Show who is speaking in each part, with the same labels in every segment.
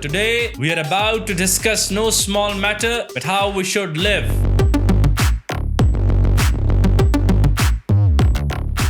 Speaker 1: Today, we are about to discuss no small matter, but how we should live.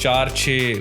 Speaker 1: 4-6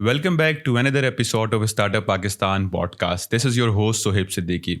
Speaker 2: Welcome back to another episode of Startup Pakistan podcast. This is your host Sohaib Siddiqui.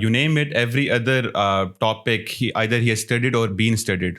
Speaker 2: you name it, every other topic either he has studied or been studied.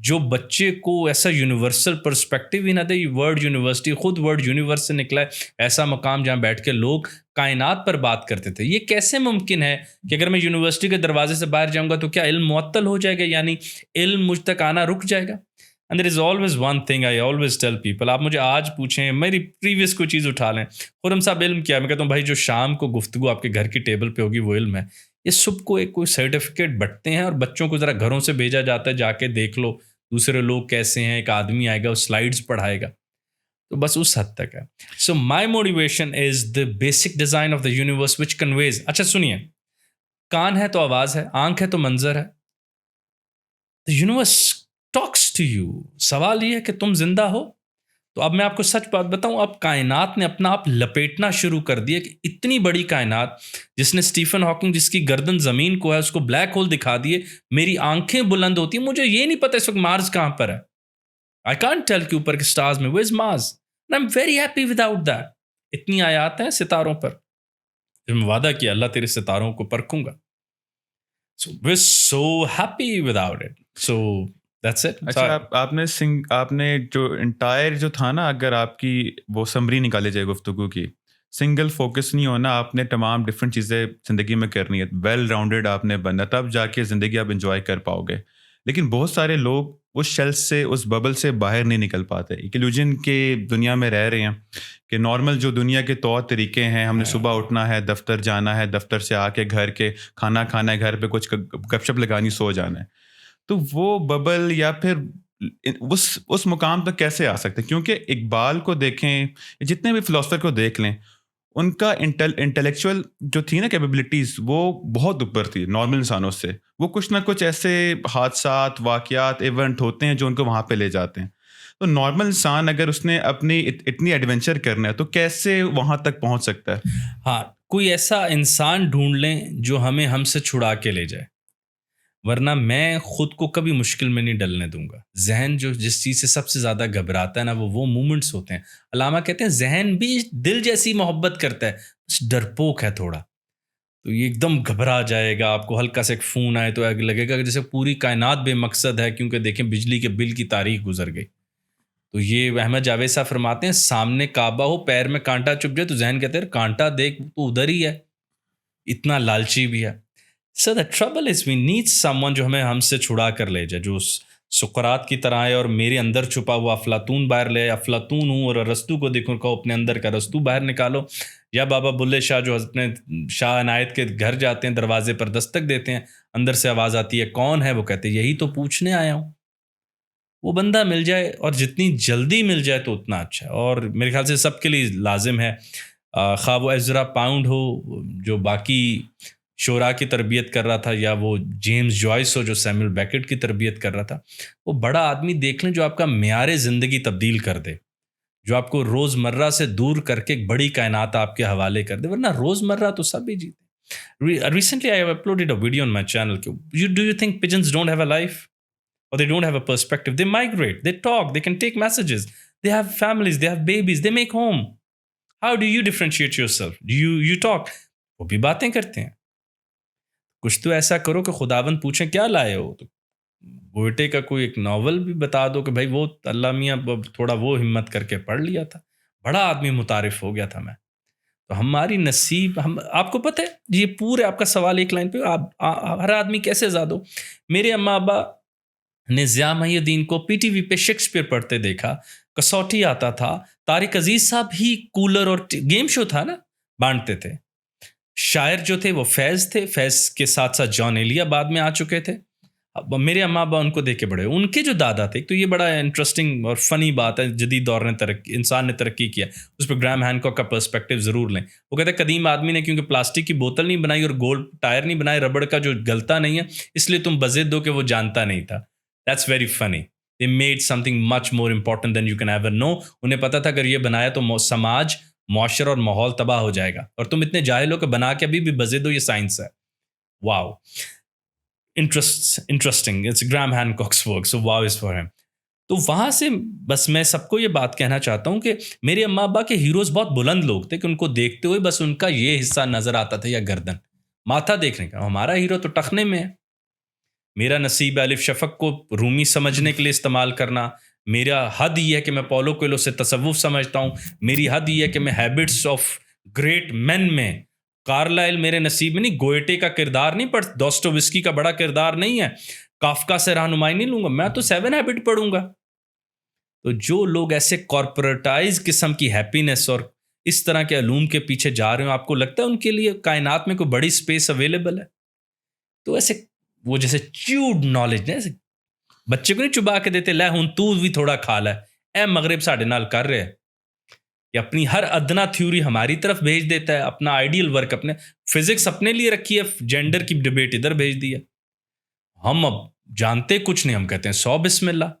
Speaker 1: جو بچے کو ایسا universal perspective ہی نہ دے. Word university خود word universe سے نکلا ہے, ایسا مقام جہاں بیٹھ کے لوگ کائنات پر بات کرتے تھے. یہ کیسے ممکن ہے کہ اگر میں یونیورسٹی کے دروازے سے باہر جاؤں گا تو کیا علم معطل ہو جائے گا, یعنی علم مجھ تک آنا رک جائے گا؟ And there is always one thing I always tell people, آپ مجھے آج پوچھیں, میری پریویس کوئی چیز اٹھا لیں, خرم صاحب علم کیا ہے؟ میں کہتا ہوں بھائی جو شام کو گفتگو آپ کے گھر کی ٹیبل پہ ہوگی وہ علم ہے. یہ سب کو ایک کوئی سرٹیفکیٹ بٹتے ہیں اور بچوں کو ذرا گھروں سے بھیجا جاتا ہے, جا کے دیکھ لو دوسرے لوگ کیسے ہیں, ایک آدمی آئے گا وہ سلائیڈز پڑھائے گا. تو بس اس حد تک ہے. So my motivation is the basic design of the universe which conveys. اچھا سنیے, کان ہے تو آواز ہے, آنکھ ہے تو منظر ہے. The universe talks to you. سوال یہ ہے کہ تم زندہ ہو. تو اب میں آپ کو سچ بات بتاؤں, اب کائنات نے اپنا آپ لپیٹنا شروع کر دیا کہ اتنی بڑی کائنات جس نے اسٹیفن ہاکنگ جس کی گردن زمین کو ہے اس کو بلیک ہول دکھا دیے, میری آنکھیں بلند ہوتی ہیں, مجھے یہ نہیں پتا اس وقت مارس کہاں پر ہے. آئی کانٹ ٹیل کہ اوپر کے اسٹارز میں where is Mars, I am very happy without that. اتنی آیات ہیں ستاروں پر, پھر میں وعدہ کیا اللہ تیرے ستاروں کو پرکھوں گا. So we are so happy without it. So that's it.
Speaker 2: اچھا, آپ نے جو انٹائر جو تھا نا, اگر آپ کی وہ سمری نکالے جائے گفتگو کی, سنگل فوکس نہیں ہونا, آپ نے تمام ڈفرینٹ چیزیں زندگی میں کرنی ہے, ویل راؤنڈیڈ آپ نے بننا, تب جا کے زندگی آپ انجوائے کر پاؤ گے. لیکن بہت سارے لوگ اس شیل سے, اس ببل سے باہر نہیں نکل پاتے, ایک ایلوژن کے دنیا میں رہ رہے ہیں کہ نارمل جو دنیا کے طور طریقے ہیں, ہم نے صبح اٹھنا ہے, دفتر جانا ہے, دفتر سے آ کے گھر کے کھانا کھانا ہے, گھر پہ کچھ گپ شپ لگانی, سو جانا ہے. تو وہ ببل یا پھر اس مقام تک کیسے آ سکتے ہیں؟ کیونکہ اقبال کو دیکھیں, جتنے بھی فلاسفر کو دیکھ لیں, ان کا انٹلیکچوئل جو تھی نا کیپیبلٹیز, وہ بہت اوپر تھی نارمل انسانوں سے. وہ کچھ نہ کچھ ایسے حادثات, واقعات, ایونٹ ہوتے ہیں جو ان کو وہاں پہ لے جاتے ہیں. تو نارمل انسان اگر اس نے اپنی اتنی ایڈونچر کرنا ہے تو کیسے وہاں تک پہنچ سکتا ہے؟
Speaker 1: ہاں, کوئی ایسا انسان ڈھونڈ لیں جو ہم سے چھڑا کے لے جائے, ورنہ میں خود کو کبھی مشکل میں نہیں ڈلنے دوں گا. ذہن جو جس چیز سے سب سے زیادہ گھبراتا ہے نا, وہ مومنٹس ہوتے ہیں. علامہ کہتے ہیں ذہن بھی دل جیسی محبت کرتا ہے, بس ڈرپوک ہے تھوڑا. تو یہ ایک دم گھبرا جائے گا, آپ کو ہلکا سے ایک فون آئے تو لگے گا کہ جیسے پوری کائنات بے مقصد ہے, کیونکہ دیکھیں بجلی کے بل کی تاریخ گزر گئی. تو یہ احمد جاوید صاحب فرماتے ہیں, سامنے کعبہ ہو, پیر میں کانٹا چپ جائے تو ذہن کہتے ہیں کانٹا دیکھ تو ادھر ہی ہے, اتنا لالچی بھی ہے. So the trouble is we need someone جو ہم سے چھڑا کر لے جائے, جو سقراط کی طرح ہے اور میرے اندر چھپا ہوا افلاطون باہر لے. افلاطون ہوں اور ارسطو کو دیکھوں, کہو اپنے اندر کا ارسطو باہر نکالو. یا بابا بلے شاہ جو اپنے شاہ عنایت کے گھر جاتے ہیں, دروازے پر دستک دیتے ہیں, اندر سے آواز آتی ہے کون ہے, وہ کہتے ہیں یہی تو پوچھنے آیا ہوں. وہ بندہ مل جائے اور جتنی جلدی مل جائے تو اتنا اچھا ہے. اور میرے خیال سے سب کے لیے لازم ہے, خواہ وہ ایزرا پاؤنڈ ہو جو باقی شعراء کی تربیت کر رہا تھا, یا وہ جیمز جوائس ہو جو سیموئل بیکٹ کی تربیت کر رہا تھا. وہ بڑا آدمی دیکھ لیں جو آپ کا معیار زندگی تبدیل کر دے, جو آپ کو روز مرہ سے دور کر کے ایک بڑی کائنات آپ کے حوالے کر دے, ورنہ روز مرہ تو سب ہی جیتے. Recently I have uploaded a video on my channel. Do you think pigeons don't have a life or they don't have a perspective? They migrate, they talk, they can take messages, they have families, they have babies, they make home. How do you differentiate yourself? Do you talk? وہ بھی باتیں کرتے ہیں. کچھ تو ایسا کرو کہ خداوند پوچھیں کیا لائے ہو. تو گوئٹے کا کوئی ایک ناول بھی بتا دو کہ بھائی وہ اللہ میاں تھوڑا وہ ہمت کر کے پڑھ لیا تھا, بڑا آدمی متعارف ہو گیا تھا میں. تو ہماری نصیب, آپ کو پتہ ہے یہ پورے آپ کا سوال ایک لائن پہ, ہر آدمی کیسے آزاد ہو. میرے اماں ابا نے ضیاء محی الدین کو پی ٹی وی پہ شیکسپیئر پڑھتے دیکھا, کسوٹی آتا تھا, طارق عزیز صاحب ہی کولر اور گیم شو تھا نا بانٹتے تھے. شاعر جو تھے وہ فیض تھے, فیض کے ساتھ ساتھ جان ایلیا بعد میں آ چکے تھے. اب میرے اماں ابا ان کو دیکھ کے بڑے, ان کے جو دادا تھے, تو یہ بڑا انٹرسٹنگ اور فنی بات ہے, جدید دور نے انسان نے ترقی کیا, اس پہ گرام ہینکاک کا پرسپیکٹیو ضرور لیں. وہ کہتے ہیں قدیم آدمی نے کیونکہ پلاسٹک کی بوتل نہیں بنائی اور گول ٹائر نہیں بنائے, ربڑ کا جو گلتا نہیں ہے, اس لیے تم بضد ہو کہ وہ جانتا نہیں تھا. That's very funny. They made something much more important than you can ever know. انہیں پتا تھا اگر یہ بنایا تو سماج, معاشرہ اور ماحول تباہ ہو جائے گا, اور تم اتنے جاہل ہو کہ بنا کے ابھی بھی بضد ہو, یہ سائنس ہے. Wow, interesting. It's Graham Hancock's work, so wow is for ہم. تو وہاں سے بس میں سب کو یہ بات کہنا چاہتا ہوں کہ میرے اماں ابا کے ہیروز بہت بلند لوگ تھے, کہ ان کو دیکھتے ہوئے بس ان کا یہ حصہ نظر آتا تھا, یا گردن, ماتھا دیکھنے کا. ہمارا ہیرو تو ٹخنے میں ہے. میرا نصیب ہے الف شفق کو رومی سمجھنے کے لیے استعمال کرنا. میرا حد یہ ہے کہ میں پولو کویلو سے تصوف سمجھتا ہوں. میری حد یہ ہے کہ میں ہیبٹس آف گریٹ مین میں کارلائل میرے نصیب میں نہیں, گوئٹے کا کردار نہیں پڑھ, دوستویسکی کا بڑا کردار نہیں ہے, کافکا سے رہنمائی نہیں لوں گا, میں تو 7 ہیبٹ پڑھوں گا. تو جو لوگ ایسے کارپوریٹائز قسم کی ہیپینس اور اس طرح کے علوم کے پیچھے جا رہے ہوں, آپ کو لگتا ہے ان کے لیے کائنات میں کوئی بڑی سپیس اویلیبل ہے؟ تو ایسے وہ جیسے چیوڈ نالج, ایسے بچے کو نہیں چبا کے دیتے لے ہوں تو بھی تھوڑا کھا لے, اے مغرب ساڈے نال کر رہے ہیں کہ اپنی ہر ادنا تھیوری ہماری طرف بھیج دیتا ہے, اپنا آئیڈیل ورک اپنے فزکس اپنے لیے رکھی ہے, جینڈر کی ڈبیٹ ادھر بھیج دی ہے. ہم اب جانتے کچھ نہیں, ہم کہتے ہیں 100 بسم اللہ,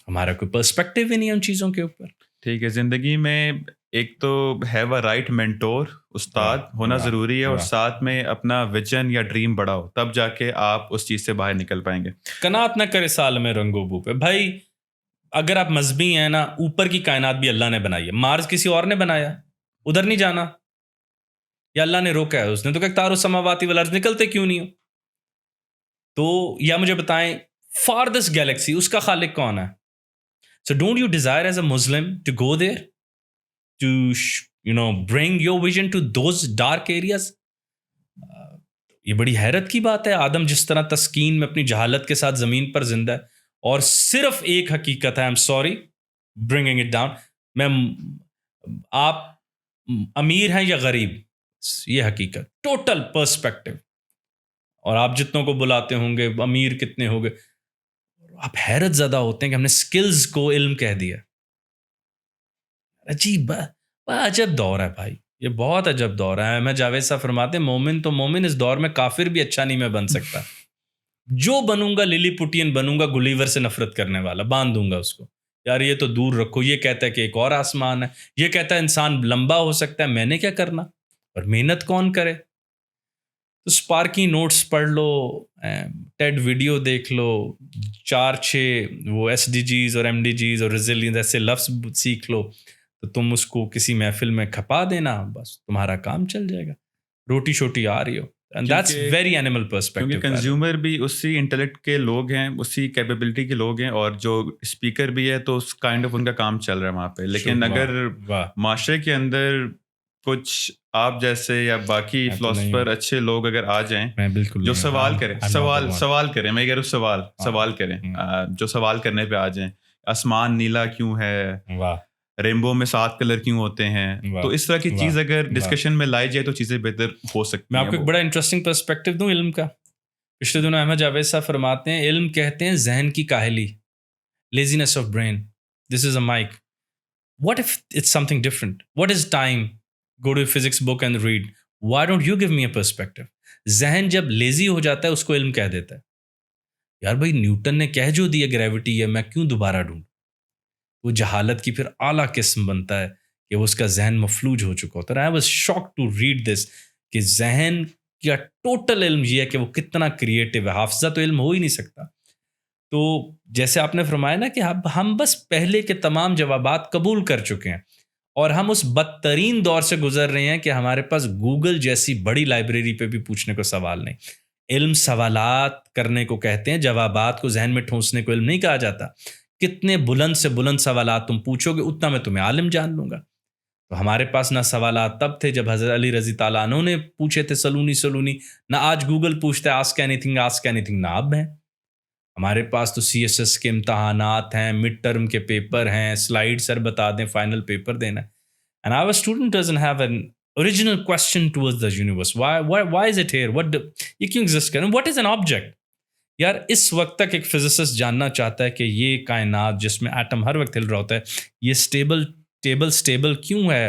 Speaker 1: ہمارا کوئی پرسپیکٹیو ہی نہیں ہے ان چیزوں کے اوپر.
Speaker 2: ٹھیک ہے, زندگی میں ایک تو ہیو اے رائٹ مینٹور, استاد ہونا ضروری ہے, اور ساتھ میں اپنا ویژن یا ڈریم بڑھاؤ, تب جا کے آپ اس چیز سے باہر نکل پائیں گے.
Speaker 1: قناعت نہ کرے سال میں رنگو بو پہ. بھائی اگر آپ مذہبی ہیں نا, اوپر کی کائنات بھی اللہ نے بنائی ہے, مارس کسی اور نے بنایا, ادھر نہیں جانا, یا اللہ نے روکا ہے, اس نے تو کہ تارو سماواتی والارض, نکلتے کیوں نہیں ہو؟ تو یا مجھے بتائیں فاردسٹ گیلیکسی اس کا خالق کون ہے؟ So don't you desire as a Muslim to go there to bring your vision to those dark areas? یہ بڑی حیرت کی بات ہے. آدم جس طرح تسکین میں اپنی جہالت کے ساتھ زمین پر زندہ ہے, اور صرف ایک حقیقت ہے, I'm sorry bringing it down, میں آپ امیر ہیں یا غریب, یہ حقیقت, ٹوٹل پرسپیکٹو. اور آپ جتنوں کو بلاتے ہوں گے امیر کتنے ہو گئے, آپ حیرت زدہ ہوتے ہیں کہ ہم نے سکلز کو علم کہہ دیا. عجیب عجب دور ہے بھائی, یہ بہت عجب دور ہے. میں جاوید صاحب فرماتے ہیں مومن تو مومن, اس دور میں کافر بھی اچھا نہیں میں بن سکتا. جو بنوں گا للی پوٹین بنوں گا, گلیور سے نفرت کرنے والا, باندھ دوں گا اس کو, یار یہ تو دور رکھو, یہ کہتا ہے کہ ایک اور آسمان ہے, یہ کہتا ہے انسان لمبا ہو سکتا ہے, میں نے کیا کرنا, اور محنت کون کرے. تو اسپارکی نوٹس پڑھ لو, ٹیڈ ویڈیو دیکھ لو, 4-6 وہ SDGs اور MDGs اور ریزیلینس ایسے لفظ سیکھ لو, تو تم اس کو کسی محفل میں کھپا دینا, بس تمہارا کام چل جائے گا, روٹی شوٹی آ رہی ہو. And that's very animal perspective.
Speaker 2: کیونکہ کنزیومر بھی اسی انٹلیکٹ کے لوگ ہیں, اسی کیپیبلٹی کے لوگ ہیں, اور جو اسپیکر بھی ہے تو اس کائنڈ آف ان کا کام چل رہا ہے وہاں پہ. لیکن اگر معاشرے کے اندر کچھ آپ جیسے یا باقی فلاسفر اچھے لوگ اگر آ جائیں جو سوال کریں, میں کہہ رہا ہوں سوال کریں, جو سوال کرنے پہ آ جائیں, آسمان نیلا کیوں ہے, رینبو میں 7 کلر کیوں ہوتے ہیں, تو اس طرح کی چیز اگر ڈسکشن میں لائی جائے تو چیزیں بہتر ہو سکتی ہیں.
Speaker 1: میں آپ کو ایک بڑا انٹرسٹنگ پرسپیکٹو دوں علم کا. پچھلے دنوں احمد جاوید صاحب فرماتے ہیں علم کہتے ہیں ذہن کی کاہلی, laziness of brain. This is a mic. What if it's something different? What is time? Go to physics book and read. Why don't you give me a perspective? ذہن جب لیزی ہو جاتا ہے اس کو علم کہہ دیتا ہے. یار بھائی نیوٹن نے کہہ جو دیا گریوٹی ہے, میں کیوں دوبارہ ڈھونڈوں؟ وہ جہالت کی پھر اعلیٰ قسم بنتا ہے کہ وہ اس کا ذہن مفلوج ہو چکا ہوتا ہے. I was shock to read this کہ ذہن کا ٹوٹل علم یہ ہے کہ وہ کتنا کریٹیو ہے. حافظہ تو علم ہو ہی نہیں سکتا. تو جیسے آپ نے فرمایا نا کہ ہم بس پہلے کے تمام جوابات قبول کر چکے ہیں, اور ہم اس بدترین دور سے گزر رہے ہیں کہ ہمارے پاس گوگل جیسی بڑی لائبریری پہ بھی پوچھنے کو سوال نہیں. علم سوالات کرنے کو کہتے ہیں, جوابات کو ذہن میں ٹھونسنے کو علم نہیں کہا جاتا. کتنے بلند سے بلند سوالات تم پوچھو گے اتنا میں تمہیں عالم جان لوں گا. تو ہمارے پاس نہ سوالات تب تھے جب حضرت علی رضی تعالیٰ عنہ نے پوچھے تھے سلونی, نہ آج گوگل پوچھتا ہے آسک اینی تھنگ, نہ اب ہیں. ہمارے پاس تو CSS کے امتحانات ہیں, مڈ ٹرم کے پیپر ہیں, سلائیڈ سر بتا دیں فائنل پیپر دینا. And our student doesn't have an original question towards the universe. Why is it here? یہ کیوں ایگزسٹ کریں? What is an object? یار اس وقت تک ایک فزسسٹ جاننا چاہتا ہے کہ یہ کائنات جس میں ایٹم ہر وقت ہل رہا ہوتا ہے, یہ اسٹیبل کیوں ہے,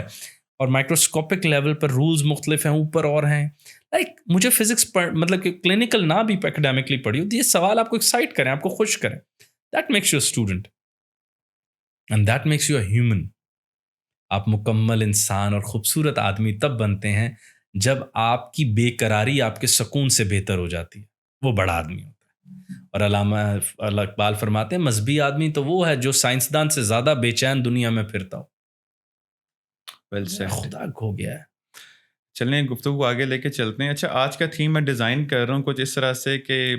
Speaker 1: اور مائکروسکوپک لیول پر رولز مختلف ہیں, اوپر اور ہیں. مجھے فزکس مطلب کہ کلینکل نہ بھی اکیڈیمکلی پڑھی ہوتی, یہ سوال آپ کو ایکسائٹ کریں, آپ کو خوش کریں. That makes you a student and that makes you a human. آپ مکمل انسان اور خوبصورت آدمی تب بنتے ہیں جب آپ کی بے قراری آپ کے سکون سے بہتر ہو جاتی ہے, وہ بڑا آدمی ہوتا ہے. اور علامہ اقبال فرماتے ہیں مذہبی آدمی تو وہ ہے جو سائنسدان سے زیادہ بے چین دنیا میں پھرتا ہو. خدا کھو گیا ہے.
Speaker 2: چلیں گفتگو آگے لے کے چلتے ہیں. اچھا, آج کا تھیم میں ڈیزائن کر رہا ہوں کچھ اس طرح سے کہ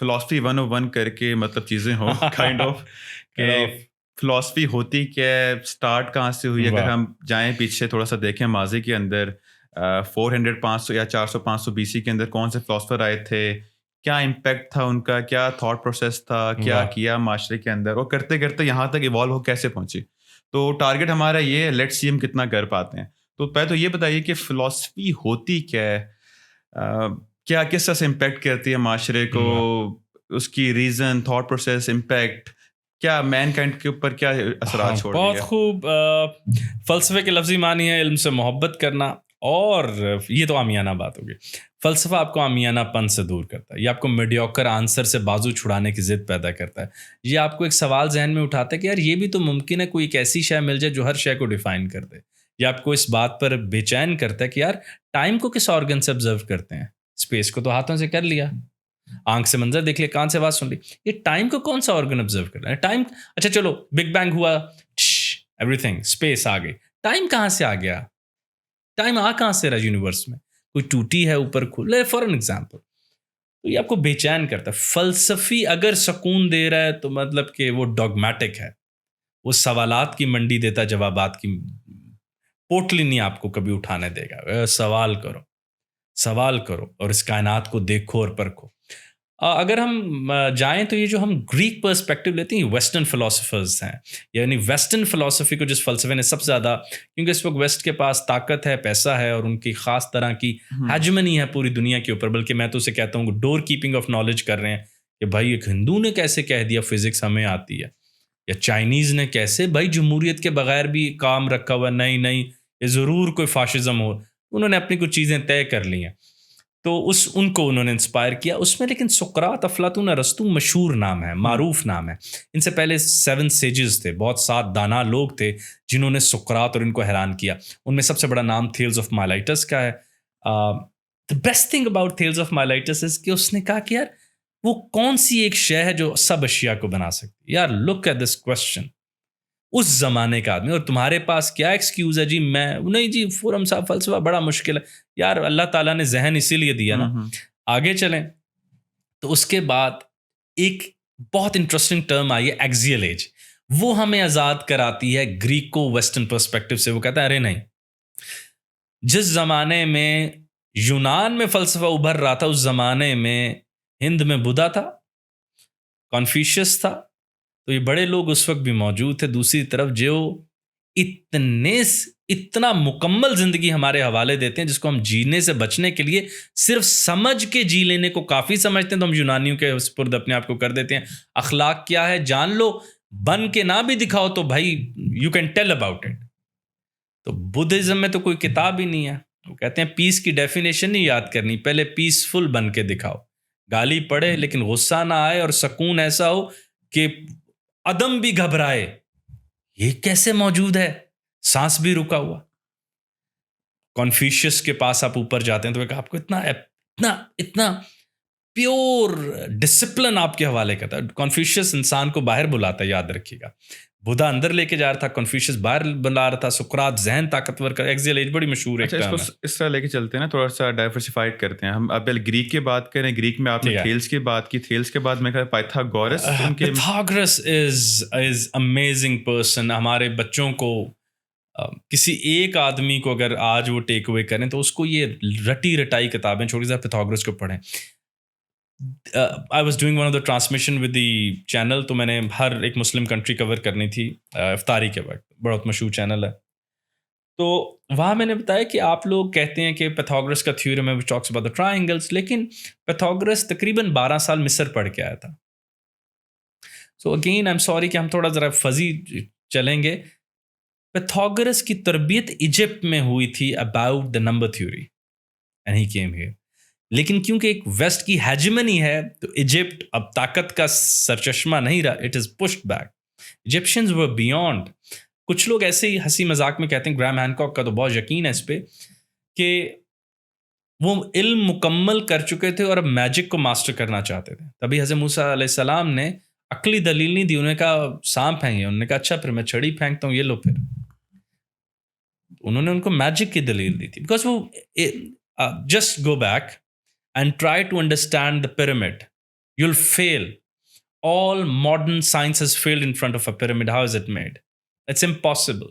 Speaker 2: فلاسفی 101 کر کے مطلب چیزیں ہوں کائنڈ آف کہ فلاسفی ہوتی کیا ہے, اسٹارٹ کہاں سے ہوئی. اگر ہم جائیں پیچھے تھوڑا سا دیکھیں ماضی کے اندر 400 500 یا 400 500 BC کے اندر کون سے فلاسفر آئے تھے, کیا امپیکٹ تھا ان کا, کیا تھاٹ پروسیس تھا, کیا کیا معاشرے کے اندر, اور کرتے کرتے یہاں تک ایوالو ہو کیسے پہنچی. تو ٹارگیٹ ہمارا یہ ہے, لیٹس سی ہم کتنا کر پاتے ہیں. تو پہلے تو یہ بتائیے کہ فلاسفی ہوتی کیا ہے, کیا کس طرح سے امپیکٹ کرتی ہے معاشرے کو, اس کی ریزن, تھاٹ پروسیس, امپیکٹ, کیا مین کائنڈ کے اوپر کیا اثرات چھوڑ رہی ہے.
Speaker 1: بہت خوب. فلسفے کے لفظی معنی ہے علم سے محبت کرنا, اور یہ تو عامیانہ بات ہوگی. فلسفہ آپ کو عامیانہ پن سے دور کرتا ہے, یہ آپ کو میڈیوکر آنسر سے بازو چھڑانے کی ضد پیدا کرتا ہے. یہ آپ کو ایک سوال ذہن میں اٹھاتا ہے کہ یار یہ بھی تو ممکن ہے کوئی ایک ایسی شے مل جائے جو ہر شے کو ڈیفائن کر دے. یہ آپ کو اس بات پر بے چین کرتا ہے کہ یار ٹائم کو کس آرگن سے آبزرو کرتے ہیں, اسپیس کو تو ہاتھوں سے کر لیا, آنکھ سے منظر دیکھ لیا, کان سے آواز سن لی, یہ ٹائم کو کون سا آرگن آبزرو کر رہا ہے. ٹائم, اچھا چلو بگ بینگ ہوا, ایوری تھنگ, اسپیس آ گئی, ٹائم کہاں سے آ گیا, ٹائم آ کہاں سے رہا یونیورس میں, کوئی ٹوٹی ہے اوپر کھلے, فار این ایگزامپل. تو یہ آپ کو بے چین کرتا ہے. فلسفی اگر سکون دے رہا ہے تو مطلب کہ وہ ڈوگمیٹک ہے, وہ سوالات کی منڈی دیتا, جوابات کی پوٹلی نہیں آپ کو کبھی اٹھانے دے گا. سوال کرو اور اس کائنات کو دیکھو اور پرکھو. اگر ہم جائیں تو یہ جو ہم گریک پرسپیکٹو لیتے ہیں, ویسٹرن فلاسفرز ہیں, یعنی ویسٹرن فلاسفی کو جس فلسفے نے سب سے زیادہ, کیونکہ اس وقت ویسٹ کے پاس طاقت ہے, پیسہ ہے, اور ان کی خاص طرح کی ہیجمنی ہے پوری دنیا کے اوپر, بلکہ میں تو اسے کہتا ہوں ڈور کیپنگ آف نالج کر رہے ہیں کہ بھائی ایک ہندو نے کیسے کہہ دیا فزکس ہمیں آتی ہے, یا چائنیز نے کیسے, بھائی جمہوریت کے بغیر بھی کام رکھا ہوا, نہیں یہ ضرور کوئی فاشزم ہو. انہوں نے اپنی کچھ چیزیں طے کر لی ہیں, تو ان کو انہوں نے انسپائر کیا اس میں. لیکن سقراط, افلاطون, ارسطو مشہور نام ہے, معروف نام ہے. ان سے پہلے 7 سیجز تھے, بہت 7 دانا لوگ تھے جنہوں نے سقراط اور ان کو حیران کیا. ان میں سب سے بڑا نام تھیلز آف مائلائٹس کا ہے. the best thing about Thales of Miletus is کہ اس نے کہا کہ یار وہ کون سی ایک شے ہے جو سب اشیاء کو بنا سکتی. یار لک ایٹ دس کوشچن, اس زمانے کا آدمی, اور تمہارے پاس کیا ایکسکیوز ہے جی, میں نہیں جی فورم صاحب فلسفہ بڑا مشکل ہے. یار اللہ تعالیٰ نے ذہن اسی لیے دیا نا. آگے چلیں تو اس کے بعد ایک بہت انٹرسٹنگ ٹرم آئی ہے, ایکزیل ایج. وہ ہمیں آزاد کراتی ہے گریکو ویسٹرن پرسپیکٹو سے. وہ کہتا ہے ارے نہیں, جس زمانے میں یونان میں فلسفہ ابھر رہا تھا, اس زمانے میں ہند میں بدھا تھا, کنفیوشس تھا, تو یہ بڑے لوگ اس وقت بھی موجود تھے. دوسری طرف جو اتنا مکمل زندگی ہمارے حوالے دیتے ہیں جس کو ہم جینے سے بچنے کے لیے صرف سمجھ کے جی لینے کو کافی سمجھتے ہیں, تو ہم یونانیوں کے سپرد اپنے آپ کو کر دیتے ہیں. اخلاق کیا ہے جان لو, بن کے نہ بھی دکھاؤ تو بھائی you can tell about it. تو بدھزم میں تو کوئی کتاب ہی نہیں ہے. وہ کہتے ہیں پیس کی ڈیفینیشن نہیں یاد کرنی, پہلے پیسفل بن کے دکھاؤ, گالی پڑے لیکن غصہ نہ آئے, اور سکون ایسا ہو کہ عدم بھی گھبرائے. یہ کیسے موجود ہے, سانس بھی رکا ہوا. کنفیوشس کے پاس آپ اوپر جاتے ہیں تو آپ کو اتنا پیور ڈسپلن آپ کے حوالے کرتا ہے. کنفیوشس انسان کو باہر بلاتا ہے, یاد رکھیے گا. بدھا اندر لے کے جا رہا تھا, کنفیوشس باہر بلا رہا تھا, سقراط ذہن طاقتور کا. ایکزیل ایج بڑی مشہور ہے.
Speaker 2: اچھا اس طرح لے کے چلتے ہیں نا, تھوڑا سا ڈائیورسیفائڈ کرتے ہیں ہم. اب پہلے گریک کی بات کریں, گریک میں آپ نے تھیلس کی بات کی, تھیلس کے بعد میں کہا پائتھاگورس.
Speaker 1: پائتھاگورس از امیزنگ پرسن. ہمارے بچوں کو کسی ایک آدمی کو اگر آج وہ ٹیک اوے کریں تو اس کو یہ رٹائی کتابیں چھوڑی جائے, پائتھاگورس کو پڑھیں. I was doing one of the transmission with the channel, تو میں نے ہر ایک مسلم کنٹری کور کرنی تھی افطاری کے وقت. بہت مشہور چینل ہے. تو وہاں میں نے بتایا کہ آپ لوگ کہتے ہیں کہ پیتھاگورس کا تھیورم ہے which talks about the triangles, لیکن پیتھاگورس تقریباً 12 سال مصر پڑھ کے آیا تھا. So again I am sorry کہ ہم تھوڑا ذرا فزی چلیں گے. پیتھاگورس کی تربیت ایجپٹ میں ہوئی تھی about the number theory and he came here. لیکن کیونکہ ایک ویسٹ کی ہیجمنی ہے تو ایجپٹ اب طاقت کا سرچشمہ نہیں رہا, it is pushed back. Egyptians were beyond. کچھ لوگ ایسے ہی ہنسی مذاق میں کہتے ہیں, گرام ہینکاک کا تو بہت یقین ہے اس پہ, کہ وہ علم مکمل کر چکے تھے اور اب میجک کو ماسٹر کرنا چاہتے تھے. تبھی حضرت موسیٰ علیہ السلام نے عقلی دلیل نہیں دی, انہوں نے کہا سانپ پھینکے, انہوں نے کہا اچھا پھر میں چھڑی پھینکتا ہوں, یہ لو. پھر انہوں نے ان کو میجک کی دلیل دی تھی. بیکاز وہ just go back and try to understand the pyramid. you'll fail. All modern science has failed in front of a pyramid. How is it made? It's impossible.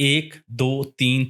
Speaker 1: 1 2 3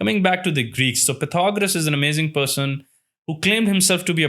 Speaker 1: Coming back to the Greeks, so Pythagoras is an amazing person who claimed himself to be a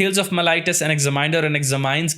Speaker 1: Thales of Miletus, Anaximander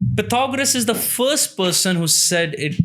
Speaker 1: Pythagoras is the first person who said it,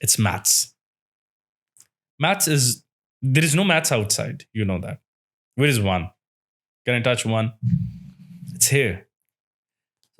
Speaker 1: It's maths. Maths is, there is no maths outside, you know that. Where is one? Can I touch one? It's here.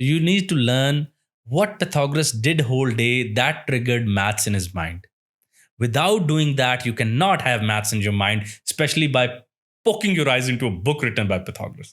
Speaker 1: You need to learn what Pythagoras did whole day that triggered maths in his mind. Without doing that, you cannot have maths in your mind, especially by poking your eyes into a book written by Pythagoras.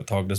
Speaker 1: Pythagoras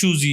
Speaker 1: choosy.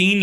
Speaker 1: 3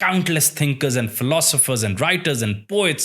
Speaker 1: Countless thinkers and philosophers and writers and poets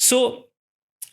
Speaker 1: So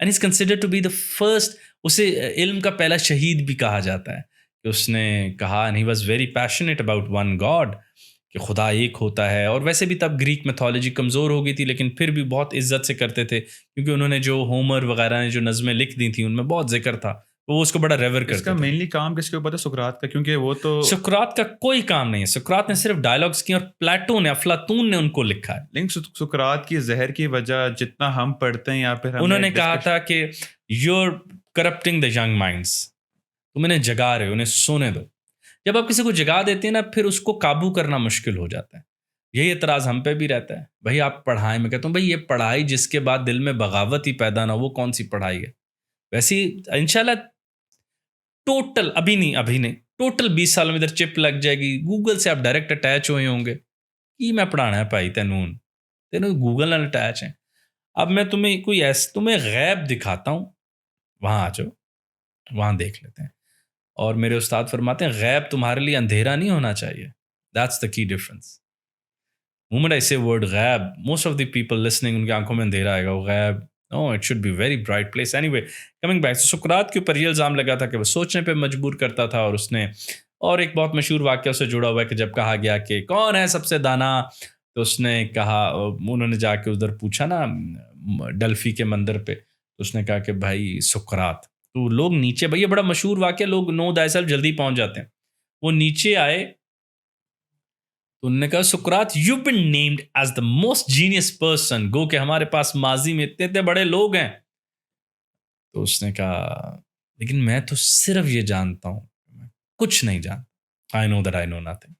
Speaker 1: and is considered to be the first. اسے علم کا پہلا شہید بھی کہا جاتا ہے کہ اس نے کہا and he was very passionate about one God, کہ خدا ایک ہوتا ہے. اور ویسے بھی تب گریک میتھولوجی کمزور ہو گئی تھی, لیکن پھر بھی بہت عزت سے کرتے تھے, کیونکہ انہوں نے جو ہومر وغیرہ نے جو نظمیں لکھ دی تھیں ان میں بہت ذکر تھا, وہ اس کو بڑا ریور کرتے
Speaker 2: اس کا
Speaker 1: تھے.
Speaker 2: مینلی کام کس کے اوپر تھا؟ سقراط کا, کیونکہ وہ تو
Speaker 1: سقراط کا کوئی کام نہیں ہے. سقراط نے صرف ڈائلاگس کی, اور پلیٹو نے, افلاطون نے ان کو لکھا ہے.
Speaker 2: لیکن سقراط کی زہر کی وجہ جتنا ہم پڑھتے ہیں یا پھر
Speaker 1: انہوں نے کہا تھا کہ your corrupting the young minds, تم انہیں جگا رہے ہو, انہیں سونے دو. جب آپ کسی کو جگا دیتے ہیں نا, پھر اس کو قابو کرنا مشکل ہو جاتا ہے. یہی اعتراض ہم پہ بھی رہتا ہے, بھائی آپ پڑھائیں. میں کہتا ہوں بھائی یہ پڑھائی جس کے بعد دل میں بغاوت ہی پیدا نہ ہو, وہ کون سی پڑھائی ہے؟ ویسی انشاءاللہ ٹوٹل ابھی نہیں ٹوٹل 20 سال میں ادھر چپ لگ جائے گی, گوگل سے آپ ڈائریکٹ اٹیچ ہوئے ہوں گے. کی میں پڑھانا ہے بھائی تینوں گوگل نہ اٹیچ ہیں. اب میں تمہیں غیب دکھاتا ہوں, وہاں آ جاؤ, وہاں دیکھ لیتے ہیں. اور میرے استاد فرماتے ہیں غیب تمہارے لیے اندھیرا نہیں ہونا چاہیے. دیٹس دا کی difference. Moment I say word غیب, most of the people listening ان کی آنکھوں میں اندھیرا آئے گا. وہ غیب, no, it should be very bright place. Anyway, coming back, سقراط کے اوپر یہ الزام لگا تھا کہ وہ سوچنے پہ مجبور کرتا تھا. اور اس نے اور ایک بہت مشہور واقعہ سے جڑا ہوا ہے کہ جب کہا گیا کہ کون ہے سب سے دانا, تو اس نے کہا, انہوں نے جا کے ادھر پوچھا نا ڈلفی کے مندر پہ, تو اس نے کہا کہ بھائی سقراط. تو لوگ نیچے, بھائی یہ بڑا مشہور واقعہ, لوگ نو دائے سال جلدی پہنچ جاتے ہیں. وہ نیچے آئے تو انہوں نے کہا سقراط you been named as the most genius person, go کہ ہمارے پاس ماضی میں اتنے بڑے لوگ ہیں. تو اس نے کہا لیکن میں تو صرف یہ جانتا ہوں, میں کچھ نہیں جانتا. I know that I know nothing.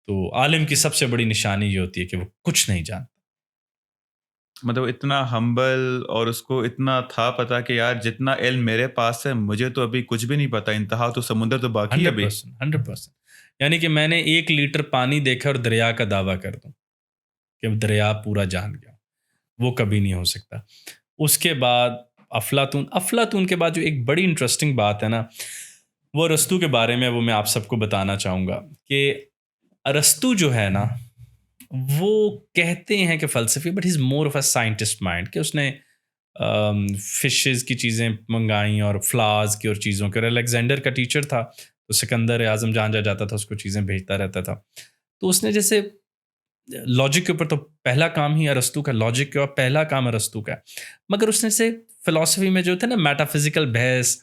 Speaker 1: تو عالم کی سب سے بڑی نشانی یہ ہوتی ہے کہ وہ کچھ نہیں جانتا.
Speaker 2: مطلب اتنا ہمبل, اور اس کو اتنا تھا پتا کہ یار جتنا علم میرے پاس ہے مجھے تو ابھی کچھ بھی نہیں پتا, انتہا تو سمندر تو باقی ہے ابھی.
Speaker 1: 100%. یعنی کہ میں نے 1 لیٹر پانی دیکھا اور دریا کا دعویٰ کر دوں کہ دریا پورا جان گیا, وہ کبھی نہیں ہو سکتا. اس کے بعد افلاطون کے بعد جو ایک بڑی انٹرسٹنگ بات ہے نا, وہ ارسطو کے بارے میں, وہ میں آپ سب کو بتانا چاہوں گا کہ ارسطو جو ہے نا, وہ کہتے ہیں کہ فلسفی, but he is more of a scientist mind, کہ اس نے فشز کی چیزیں منگائیں اور فلاز کی اور چیزوں کے. اور الیگزینڈر کا ٹیچر تھا, تو سکندر اعظم جہاں جاتا تھا اس کو چیزیں بھیجتا رہتا تھا. تو اس نے جیسے لاجک کے اوپر تو پہلا کام ہی ارسطو کا, لاجک کے اوپر پہلا کام ارسطو کا, مگر اس نے سے فلسفی میں جو تھے نا میٹا فزیکل بحث,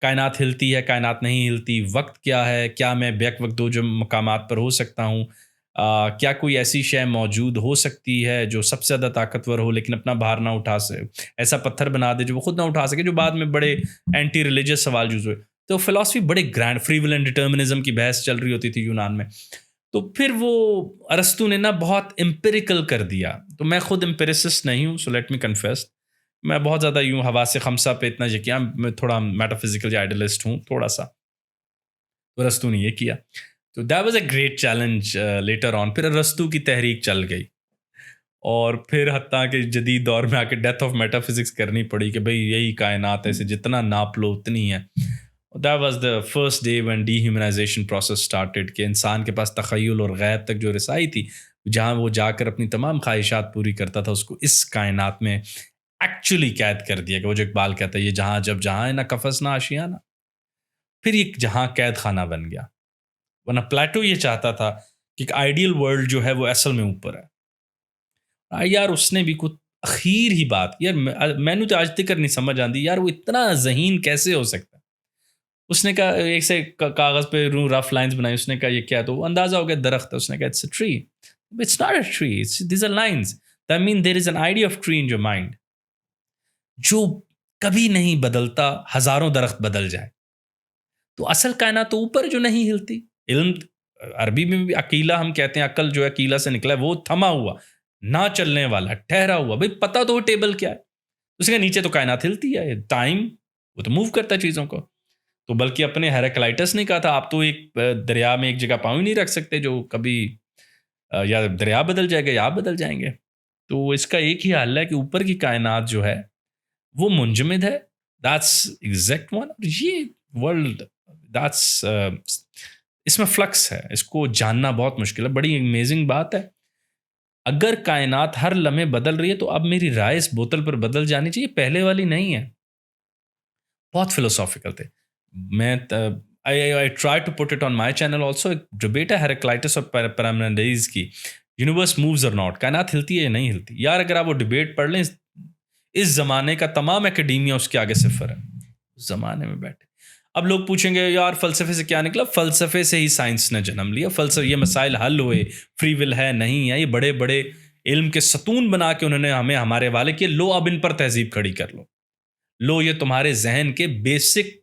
Speaker 1: کائنات ہلتی ہے, کائنات نہیں ہلتی, وقت کیا ہے, کیا میں بیک وقت 2 مقامات پر ہو سکتا ہوں, کیا کوئی ایسی شے موجود ہو سکتی ہے جو سب سے زیادہ طاقتور ہو لیکن اپنا بھار نہ اٹھا سکے, ایسا پتھر بنا دے جو وہ خود نہ اٹھا سکے, جو بعد میں بڑے اینٹی ریلیجس سوال یوز ہوئے. تو فلسفی بڑے grand, free will end determinism کی بحث چل رہی ہوتی تھی یونان میں. تو پھر وہ ارسطو نے نا بہت امپیریکل کر دیا. تو میں خود امپیریسسٹ نہیں ہوں, سو لیٹ می کنفیس, میں بہت زیادہ یوں حواس خمسہ پہ اتنا یقین, میں تھوڑا میٹا فزیکل یا آئیڈلسٹ ہوں تھوڑا سا. تو ارسطو نے یہ کیا, تو that was a great challenge later on. پھر ارسطو کی تحریک چل گئی, اور پھر حتیٰ کہ جدید دور میں آ کے ڈیتھ آف میٹا فزکس کرنی پڑی کہ بھئی یہی کائنات ہے, جتنا ناپ لو اتنی ہے. That was the first day when dehumanization process started, کہ انسان کے پاس تخیل اور غیب تک جو رسائی تھی, جہاں وہ جا کر اپنی تمام خواہشات پوری کرتا تھا, اس کو اس کائنات میں ایکچولی قید کر دیا. کہ وہ جو اقبال کہتا ہے, یہ جہاں جب جہاں ہے نہ کفس نہ آشیانہ, پھر یہ جہاں قید خانہ بن گیا. ورنہ پلیٹو یہ چاہتا تھا کہ ایک آئیڈیل ورلڈ جو ہے وہ اصل میں اوپر ہے. یار اس نے بھی کچھ اخیر ہی بات, یار میں نے تو آج تک نہیں سمجھ آتی یار وہ اتنا ذہین کیسے ہو سکتا. اس نے کہا, ایک سے کاغذ پہ رف لائنز بنائی, اس نے کہا یہ کیا, تو وہ اندازہ ہو گیا درخت ہے. اس نے کہا it's a tree. It's not a tree, these are lines. That mean there is an idea of tree in your mind جو کبھی نہیں بدلتا, ہزاروں درخت بدل جائے. تو اصل کائنات تو اوپر جو نہیں ہلتی. علم عربی میں بھی عقیلہ ہم کہتے ہیں, عقل جو ہے عقیلہ سے نکلا ہے, وہ تھما ہوا, نہ چلنے والا, ٹھہرا ہوا. بھائی پتہ تو وہ ٹیبل کیا ہے. اس کے نیچے تو کائنات ہلتی ہے, ٹائم وہ تو موو کرتا ہے چیزوں کو. تو بلکہ اپنے ہیراکلائٹس نے کہا تھا آپ تو ایک دریا میں ایک جگہ پاؤں ہی نہیں رکھ سکتے, جو کبھی یا دریا بدل جائے گا یا آپ بدل جائیں گے. تو اس کا ایک ہی حل ہے کہ اوپر کی کائنات جو ہے وہ منجمد ہے. That's exact one. یہ ورلڈ دیٹس اس میں فلکس ہے, اس کو جاننا بہت مشکل ہے. بڑی امیزنگ بات ہے اگر کائنات ہر لمحے بدل رہی ہے تو اب میری رائے اس بوتل پر بدل جانی چاہیے, پہلے والی نہیں ہے. بہت فلوسافیکل تھے. میں I try to put it on my channel also. ایک ڈبیٹ ہے ہیراکلائٹس اور پیرامینڈیز کی, یونیورس مووز اور ناٹ, کائنات ہلتی ہے یا نہیں ہلتی. یار اگر آپ وہ ڈبیٹ پڑھ لیں, اس زمانے کا تمام اکیڈیمیا اس کے آگے صفر ہے. اس زمانے میں بیٹھے اب لوگ پوچھیں گے یار فلسفے سے کیا نکلا. فلسفے سے ہی سائنس نے جنم لیا. فلسفے یہ مسائل حل ہوئے, فری ول ہے نہیں ہے, یہ بڑے بڑے علم کے ستون بنا کے انہوں نے ہمیں ہمارے حوالے کیے. لو اب ان پر تہذیب کھڑی کر لو. لو یہ تمہارے ذہن کے بیسک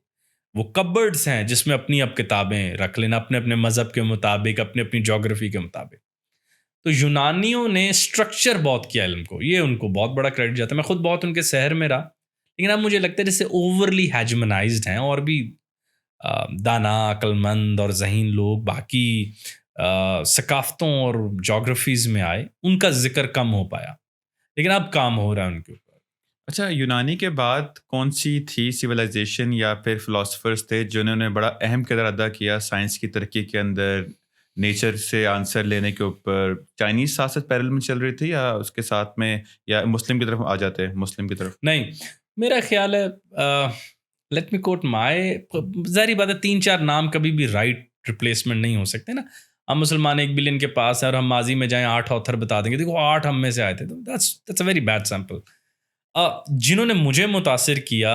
Speaker 1: وہ کبرڈز ہیں جس میں اپنی اب کتابیں رکھ لینا, اپنے اپنے مذہب کے مطابق, اپنے اپنی جغرافی کے مطابق. تو یونانیوں نے اسٹرکچر بہت کیا علم کو, یہ ان کو بہت بڑا کریڈٹ جاتا ہے. میں خود بہت ان کے شہر میں رہا, لیکن اب مجھے لگتا ہے جیسے اوورلی ہیجمنائزڈ ہیں, اور بھی دانا عقل مند اور ذہین لوگ باقی ثقافتوں اور جغرافیز میں آئے, ان کا ذکر کم ہو پایا, لیکن اب کام ہو رہا ہے ان کے اوپر.
Speaker 2: اچھا, یونانی کے بعد کون سی تھی سویلائزیشن یا پھر فلاسفرز تھے جنہوں نے بڑا اہم کردار ادا کیا سائنس کی ترقی کے اندر, نیچر سے آنسر لینے کے اوپر؟ چائنیز سیاست پیرل میں چل رہی تھی یا اس کے ساتھ میں, یا مسلم کی طرف آ جاتے ہیں؟ مسلم کی طرف
Speaker 1: نہیں, میرا خیال ہے لیٹ می کوٹ مائی, ظاہری بات ہے 3-4 نام کبھی بھی رائٹ ریپلیسمنٹ نہیں ہو سکتے نا. ہم مسلمان 1 بلین کے پاس ہیں اور ہم ماضی میں جائیں 8 آتھر بتا دیں گے, دیکھو 8 ہم میں سے آئے تھے. That's a very bad sample. جنہوں نے مجھے متاثر کیا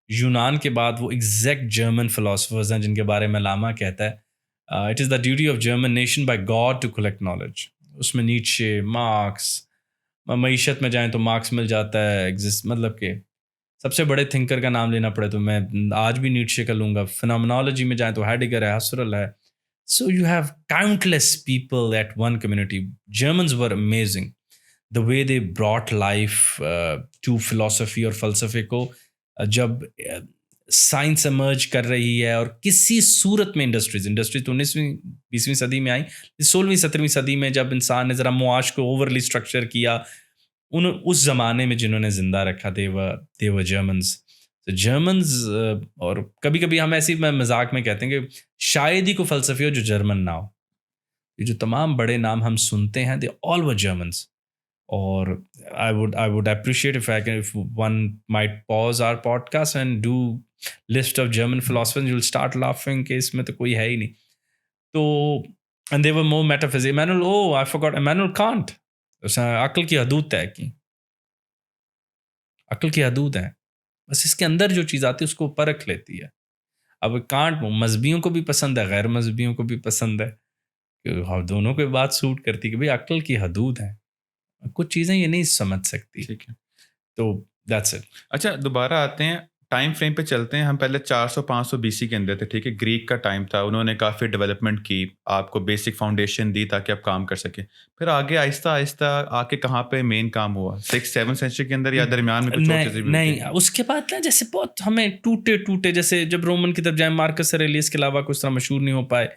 Speaker 1: یونان کے بعد, وہ ایگزیکٹ جرمن فلاسفرز ہیں جن کے بارے میں علامہ کہتا ہے it is the duty of German nation by God to collect knowledge. اس میں نیچے, مارکس, معیشت میں جائیں تو مارکس مل جاتا ہے, مطلب کہ سب سے بڑے تھنکر کا نام لینا پڑے تو میں آج بھی نیچے کا لوں گا. فنامنالوجی میں جائیں تو ہیڈگر ہے, ہسرل ہے. So you have countless people at one community. Germans were amazing the way they brought life to philosophy اور فلسفے کو. جب سائنس ایمرج کر رہی ہے اور کسی صورت میں انڈسٹریز تو 19ویں 20ویں صدی میں آئیں, 16ویں 17ویں صدی میں جب انسان نے ذرا معاش کو اوورلی اسٹرکچر کیا, اس زمانے میں جنہوں نے زندہ رکھا they were Germans. جرمنز, اور کبھی کبھی ہم ایسی مذاق میں کہتے ہیں کہ شاید ہی کوئی فلسفی ہو جو جرمن نہ ہو. یہ جو تمام بڑے نام ہم سنتے ہیں they all were Germans. اور I would appreciate if one might pause our podcast and do list of German philosophers. You'll start laughing کہ اس میں تو کوئی ہے ہی نہیں. تو and they were more metaphysical. I forgot Immanuel Kant. اس نے عقل کی حدود طے کی. عقل کی حدود ہیں, بس اس کے اندر جو چیز آتی ہے اس کو پرکھ لیتی ہے. اب کانٹ مذہبیوں کو بھی پسند ہے, غیر مذہبیوں کو بھی پسند ہے, کہ دونوں کو بات سوٹ کرتی کہ بھئی عقل کی حدود ہیں, کچھ چیزیں یہ نہیں سمجھ سکتی.
Speaker 2: ٹھیک ہے,
Speaker 1: تو دیٹس اٹ.
Speaker 2: اچھا دوبارہ آتے ہیں ٹائم فریم پہ چلتے ہیں. ہم پہلے 400-500 BC کے اندر تھے, ٹھیک ہے, گریک کا ٹائم تھا, انہوں نے کافی ڈیولپمنٹ کی, آپ کو بیسک فاؤنڈیشن دی تاکہ آپ کام کر سکیں. پھر آگے آہستہ آہستہ آ کے کہاں پہ مین کام ہوا, 6-7 سینچری کے اندر یا درمیان میں کچھ اور چیزیں بھی؟
Speaker 1: نہیں, اس کے بعد نا جیسے بہت ہمیں ٹوٹے جیسے جب رومن کی طرف جائیں, مارکس ایریلیس کے علاوہ کچھ طرح مشہور نہیں ہو پائے.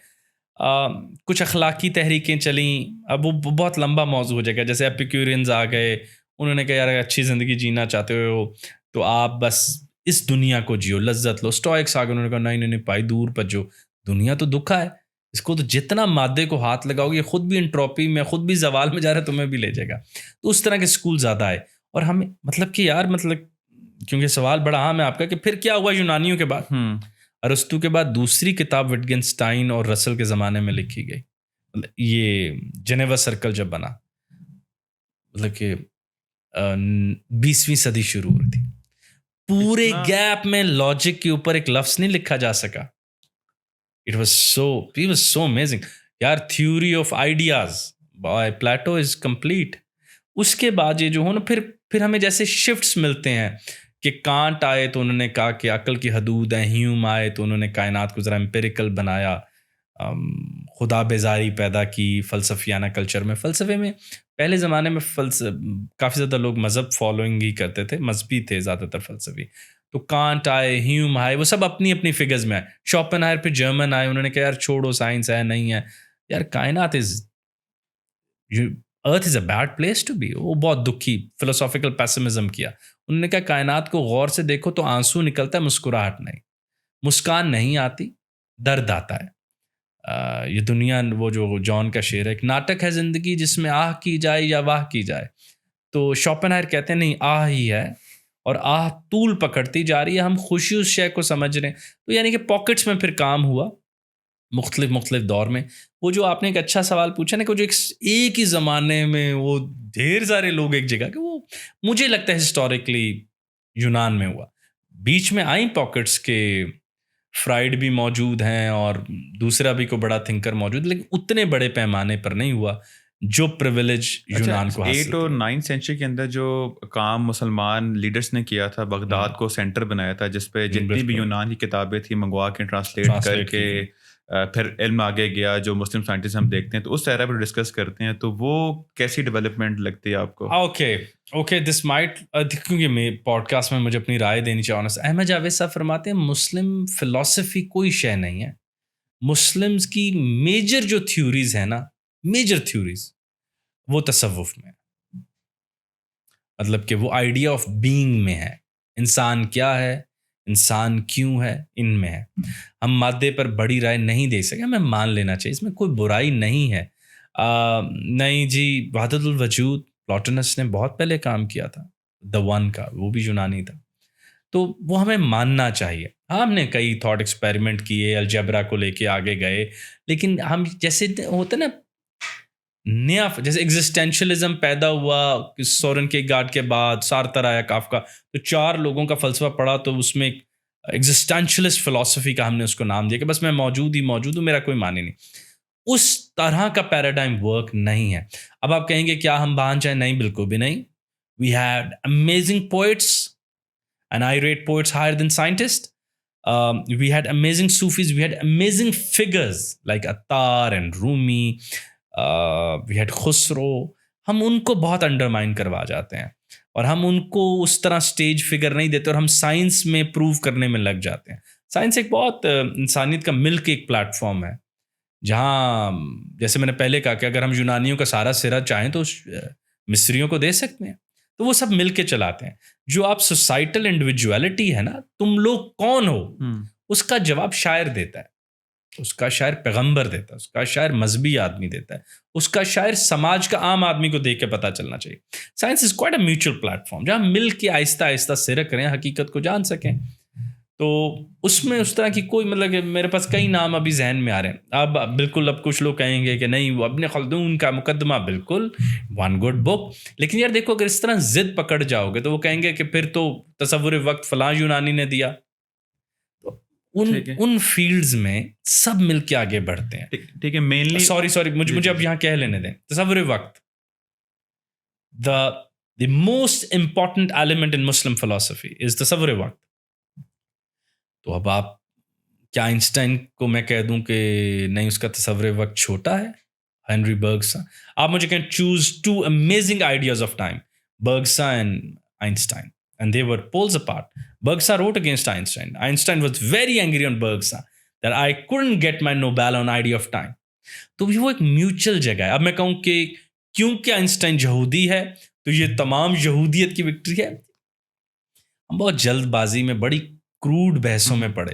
Speaker 1: کچھ اخلاقی تحریکیں چلیں, اب وہ بہت لمبا موضوع ہو جائے گا. جیسے ایپیکیورینز آ گئے, انہوں نے کہا یار اچھی زندگی جینا چاہتے ہو تو آپ بس اس دنیا کو جیو, لذت لو. اسٹوئکس آ گئے, انہوں نے کہا نہیں بھائی دور بھجو, دنیا تو دکھا ہے, اس کو تو جتنا مادے کو ہاتھ لگاؤ گے خود بھی انٹروپی میں, خود بھی زوال میں جا رہا ہے, تمہیں بھی لے جائے گا. تو اس طرح کے اسکول زیادہ آئے. اور ہمیں مطلب کہ یار کیونکہ سوال بڑا عام ہے آپ کا کہ پھر کیا ہوا یونانیوں کے بعد. ارسطو کے بعد دوسری کتاب وٹگنسٹائن اور رسل کے زمانے میں لکھی گئی, یہ جنیوا سرکل جب بنا, مطلب کہ 20ویں صدی شروع ہوئی تھی. پورے گیپ میں لاجک کے اوپر ایک لفظ نہیں لکھا جا سکا. It was so amazing. یار theory of ideas by Plato is complete. اس کے بعد یہ جو ہو نا پھر ہمیں جیسے شفٹس ملتے ہیں کہ کانٹ آئے تو انہوں نے کہا کہ عقل کی حدود ہیں, ہیوم آئے تو انہوں نے کائنات کو ذرا امپیریکل بنایا, خدا بیزاری پیدا کی فلسفیانہ کلچر میں. فلسفے میں پہلے زمانے میں کافی زیادہ لوگ مذہب فالوئنگ ہی کرتے تھے, مذہبی تھے زیادہ تر فلسفی. تو کانٹ آئے, ہیوم آئے, وہ سب اپنی اپنی فگرز میں آئے. شوپنہائر پہ جرمن آئے, انہوں نے کہا یار چھوڑو سائنس ہے نہیں ہے, یار کائنات earth is a bad place to be. وہ بہت دکھی فلسافیکل پیسمزم کیا. انہوں نے کہا کائنات کو غور سے دیکھو تو آنسو نکلتا ہے, مسکراہٹ نہیں. مسکان نہیں آتی, درد آتا ہے. یہ دنیا، وہ جو جان کا شعر ہے، ایک ناٹک ہے زندگی جس میں آہ کی جائے یا واہ کی جائے. تو شوپنہائر کہتے ہیں نہیں، آہ ہی ہے، اور آہ طول پکڑتی جا رہی ہے، ہم خوشی اس شے کو سمجھ رہے ہیں. تو یعنی کہ پاکٹس میں پھر کام ہوا مختلف دور میں. وہ جو آپ نے ایک اچھا سوال پوچھا نا کہ جو ایک ہی زمانے میں وہ ڈھیر سارے لوگ ایک جگہ، کہ وہ مجھے لگتا ہے ہسٹوریکلی یونان میں ہوا. بیچ میں آئیں پاکٹس کے، فرائڈ بھی موجود ہیں اور دوسرا بھی کوئی بڑا تھنکر موجود، لیکن اتنے بڑے پیمانے پر نہیں ہوا جو پریویلیج یونان کو حاصل
Speaker 2: 8 اور 9 سینچری کے اندر جو کام مسلمان لیڈرز نے کیا تھا، بغداد کو سینٹر بنایا تھا، جس پہ جتنی بھی یونان کی کتابیں تھیں منگوا کے ٹرانسلیٹ کر کے پھر علم آگے گیا جو مسلم سائنٹسٹ ہم دیکھتے ہیں، تو اس ایرا پر ڈسکس کرتے ہیں. تو وہ کیسی ڈیولپمنٹ لگتی ہے آپ کو؟
Speaker 1: اوکے دس مائٹ، کیونکہ میں پوڈ کاسٹ میں مجھے اپنی رائے دینی چاہوں. احمد جاوید صاحب فرماتے ہیں مسلم فلسفی کوئی شے نہیں ہے. مسلمز کی میجر جو تھیوریز ہیں نا، میجر تھیوریز وہ تصوف میں، مطلب کہ وہ آئیڈیا آف بینگ میں ہے. انسان کیا ہے، انسان کیوں ہے، ان میں ہے. ہم مادے پر بڑی رائے نہیں دے سکے، ہمیں مان لینا چاہیے، اس میں کوئی برائی نہیں ہے. نہیں جی، وحدت الوجود پلاٹنس نے بہت پہلے کام کیا تھا، دا ون کا، وہ بھی یونانی تھا. تو وہ ہمیں ماننا چاہیے. ہم نے کئی تھاٹ ایکسپیریمنٹ کیے، الجبرا کو لے کے آگے گئے، لیکن ہم جیسے ہوتا نا نیا، جیسے ایگزسٹینشلزم پیدا ہوا سورن کے گارڈ کے بعد، سارتر آیا، کافکا، تو 4 لوگوں کا فلسفہ پڑھا، تو اس میں ایگزسٹینشلسٹ فلسفی کا ہم نے اس کو نام دیا کہ بس میں موجود ہوں، میرا کوئی معنی نہیں. اس طرح کا پیراڈائم ورک نہیں ہے. اب آپ کہیں گے کیا ہم بہان چاہیں؟ نہیں، بالکل بھی نہیں. We had amazing poets and I rate poets higher than scientists. We had amazing Sufis, we had amazing figures like Attar and Rumi, we had Khusro. ہم ان کو بہت انڈرمائن کروا جاتے ہیں اور ہم ان کو اس طرح سٹیج فگر نہیں دیتے، اور ہم سائنس میں پروو کرنے میں لگ جاتے ہیں. سائنس ایک بہت انسانیت کا مل کے ایک پلیٹ فارم ہے، جہاں جیسے میں نے پہلے کہا کہ اگر ہم یونانیوں کا سارا سرا چاہیں تو مصریوں کو دے سکتے ہیں. تو وہ سب مل کے چلاتے ہیں. جو آپ سوسائٹل انڈیویجویلٹی ہے نا، تم لوگ کون ہو، اس کا جواب شاعر دیتا ہے، اس کا شاعر پیغمبر دیتا ہے، اس کا شاعر مذہبی آدمی دیتا ہے، اس کا شاعر سماج کا عام آدمی کو دیکھ کے پتہ چلنا چاہیے. Science is quite a mutual plate form جہاں مل کے آہستہ آہستہ سیر کریں، حقیقت کو جان سکیں. تو اس میں اس طرح کی کوئی، مطلب کہ میرے پاس کئی نام ابھی ذہن میں آ رہے ہیں. اب کچھ لوگ کہیں گے کہ نہیں، وہ ابن خلدون کا مقدمہ بالکل ون گڈ بک، لیکن یار دیکھو، اگر اس طرح ضد پکڑ جاؤ گے تو وہ کہیں گے کہ پھر تو تصور وقت فلاں یونانی نے دیا. ان فیلڈز میں سب مل کے آگے بڑھتے ہیں.
Speaker 2: ٹھیک ہے، مینلی
Speaker 1: سوری مجھے اب یہاں کہہ لینے دیں. تصور وقت، the most important element in Muslim philosophy is تصور وقت. تو اب آپ کیا آئنسٹائن کو میں کہہ دوں کہ نہیں، اس کا تصور وقت چھوٹا ہے؟ ہنری برگسا، آپ مجھے کہیں choose 2 amazing ideas of time, Bergson and Einstein, and they were poles apart. Bergson wrote against Einstein. Einstein was very angry on Bergson that I couldn't get my Nobel on idea of time. تو وہ ایک mutual جگہ ہے. اب میں کہوں کہ کیونکہ آئنسٹائن یہودی ہے تو یہ تمام یہودیت کی وکٹری ہے. ہم بہت جلد بازی میں بڑی کروڈ بحثوں میں پڑے.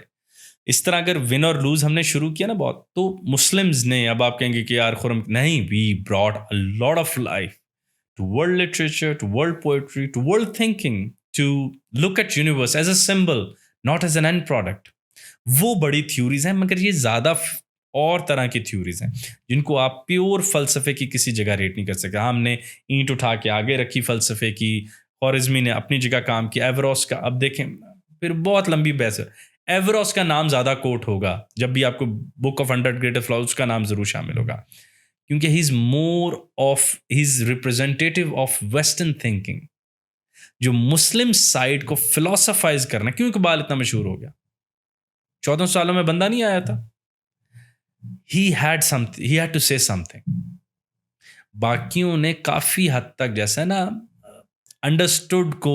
Speaker 1: اس طرح اگر ون اور لوز ہم نے شروع کیا نا بہت، تو مسلمز نے، اب آپ کہیں گے کہ یار خرم نہیں، we brought a lot of life to world literature, to world poetry, to world thinking, to look at universe as a symbol, not as an end product. وہ بڑی تھیوریز ہیں، مگر یہ زیادہ اور طرح کی تھیوریز ہیں جن کو آپ پیور فلسفے کی کسی جگہ ریٹ نہیں کر سکتے. ہم نے اینٹ اٹھا کے آگے رکھی فلسفے کی، خوارزمی نے اپنی جگہ کام کیا، ایوروس کا. اب دیکھیں پھر بہت لمبی بحث ہے. ایوروس کا نام زیادہ کوٹ ہوگا جب بھی آپ کو بک آف 100 گریٹسٹ فلاسفرز کا نام ضرور شامل ہوگا، کیونکہ he is more of, he is representative of western thinking. جو مسلم سائڈ کو فلاسفائز کرنا، کیوں اقبال اتنا مشہور ہو گیا؟ 14 سالوں میں بندہ نہیں آیا تھا. he had to say something. باقیوں نے کافی حد تک جیسا نا انڈرسٹوڈ کو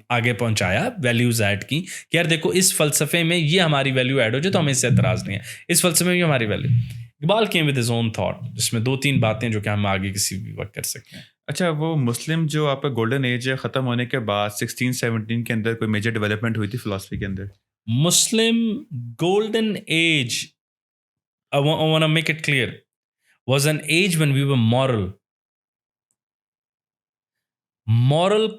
Speaker 1: آگے پہنچایا، ویلیوز ایڈ کی کہ یار دیکھو اس فلسفے میں یہ ہماری ویلیو ایڈ ہو جائے تو ہمیں اس سے اعتراض نہیں ہے، اس فلسفے میں یہ ہماری value. Iqbal came with his own thought جس میں 2-3 باتیں جو کہ ہم آگے کسی بھی وقت کر سکتے ہیں.
Speaker 2: اچھا، وہ مسلم جو آپ کا گولڈن ایج ہے ختم ہونے کے بعد 16-17 کے اندر کوئی میجر ڈیولپمنٹ ہوئی تھی فلاسفی کے اندر؟
Speaker 1: مسلم golden age I want to make it clear, was an age when we were moral. Moral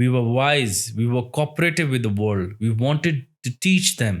Speaker 1: We were wise, we were cooperative with the world, we wanted to teach them.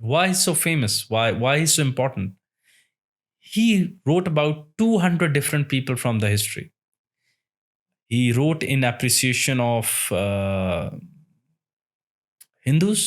Speaker 1: why he's so famous, why he's so important. He wrote about 200 different people from the history. He wrote in appreciation of Hindus,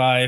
Speaker 1: by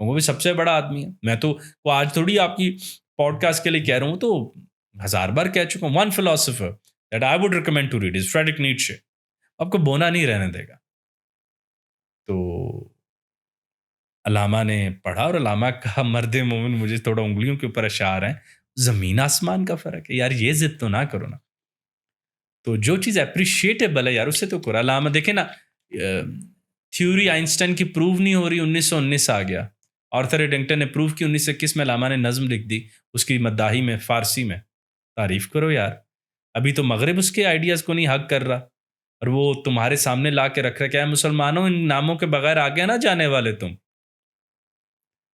Speaker 1: وہ بھی سب سے بڑا آدمی ہے. میں تو وہ آج تھوڑی آپ کی پوڈ کاسٹ کے لیے کہہ رہا ہوں, تو 1000 بار کہہ چکا ہوں. One philosopher that I would recommend to read is Friedrich Nietzsche. آپ کو بونا نہیں رہنے دے گا. تو علامہ نے پڑھا, اور علامہ کا مرد مومن مجھے تھوڑا انگلیوں کے اوپر اشعار ہیں, زمین آسمان کا فرق ہے یار, یہ ضد تو نہ کرو نا. تو جو چیز اپریشیٹیبل ہے یار اسے تو کرو. علامہ دیکھیں نا, تھیوری آئنسٹائن کی پروو نہیں ہو رہی, 1919 آ گیا. آرتھر ایڈنگٹن نے پروو کی 1921 میں, علامہ نے نظم لکھ دی اس کی مداحی میں فارسی میں. تعریف کرو یار. ابھی تو مغرب اس کے آئیڈیاز کو نہیں حق کر رہا, اور وہ تمہارے سامنے لا کے رکھ رہا ہے کہ اے مسلمانوں ان ناموں کے بغیر آگے نہ جانے والے تم.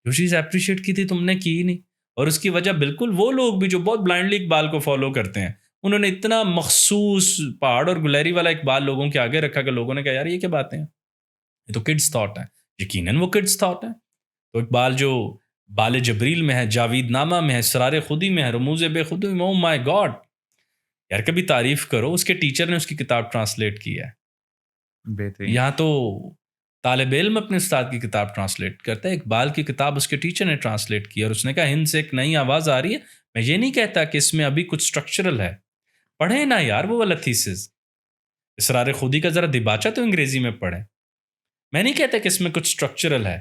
Speaker 1: جو چیز اپریشیٹ کی تھی تم نے کی ہی نہیں. اور اس کی وجہ بالکل وہ لوگ بھی جو بہت بلائنڈلی اقبال کو فالو کرتے ہیں, انہوں نے اتنا مخصوص پہاڑ اور گلیری والا اقبال لوگوں کے آگے رکھا کہ لوگوں نے کہا یار یہ کیا باتیں ہیں, یہ تو کڈز تھاٹ ہے. یقیناً وہ کڈز تھاٹ ہے. تو اقبال جو بال جبریل میں ہے, جاوید نامہ میں ہے, اسرار خودی میں ہے, رموز بے خودی میں, او مائی گاڈ یار کبھی تعریف کرو. اس کے ٹیچر نے اس کی کتاب ٹرانسلیٹ کی ہے.
Speaker 2: بہترین.
Speaker 1: یہاں تو طالب علم اپنے استاد کی کتاب ٹرانسلیٹ کرتا ہے, اقبال کی کتاب اس کے ٹیچر نے ٹرانسلیٹ کی, اور اس نے کہا ہند سے ایک نئی آواز آ رہی ہے. میں یہ نہیں کہتا کہ اس میں ابھی کچھ سٹرکچرل ہے, پڑھیں نا یار وہ والا تھیسز. اسرار خودی کا ذرا دباچہ تو انگریزی میں پڑھیں. میں نہیں کہتا کہ اس میں کچھ سٹرکچرل ہے,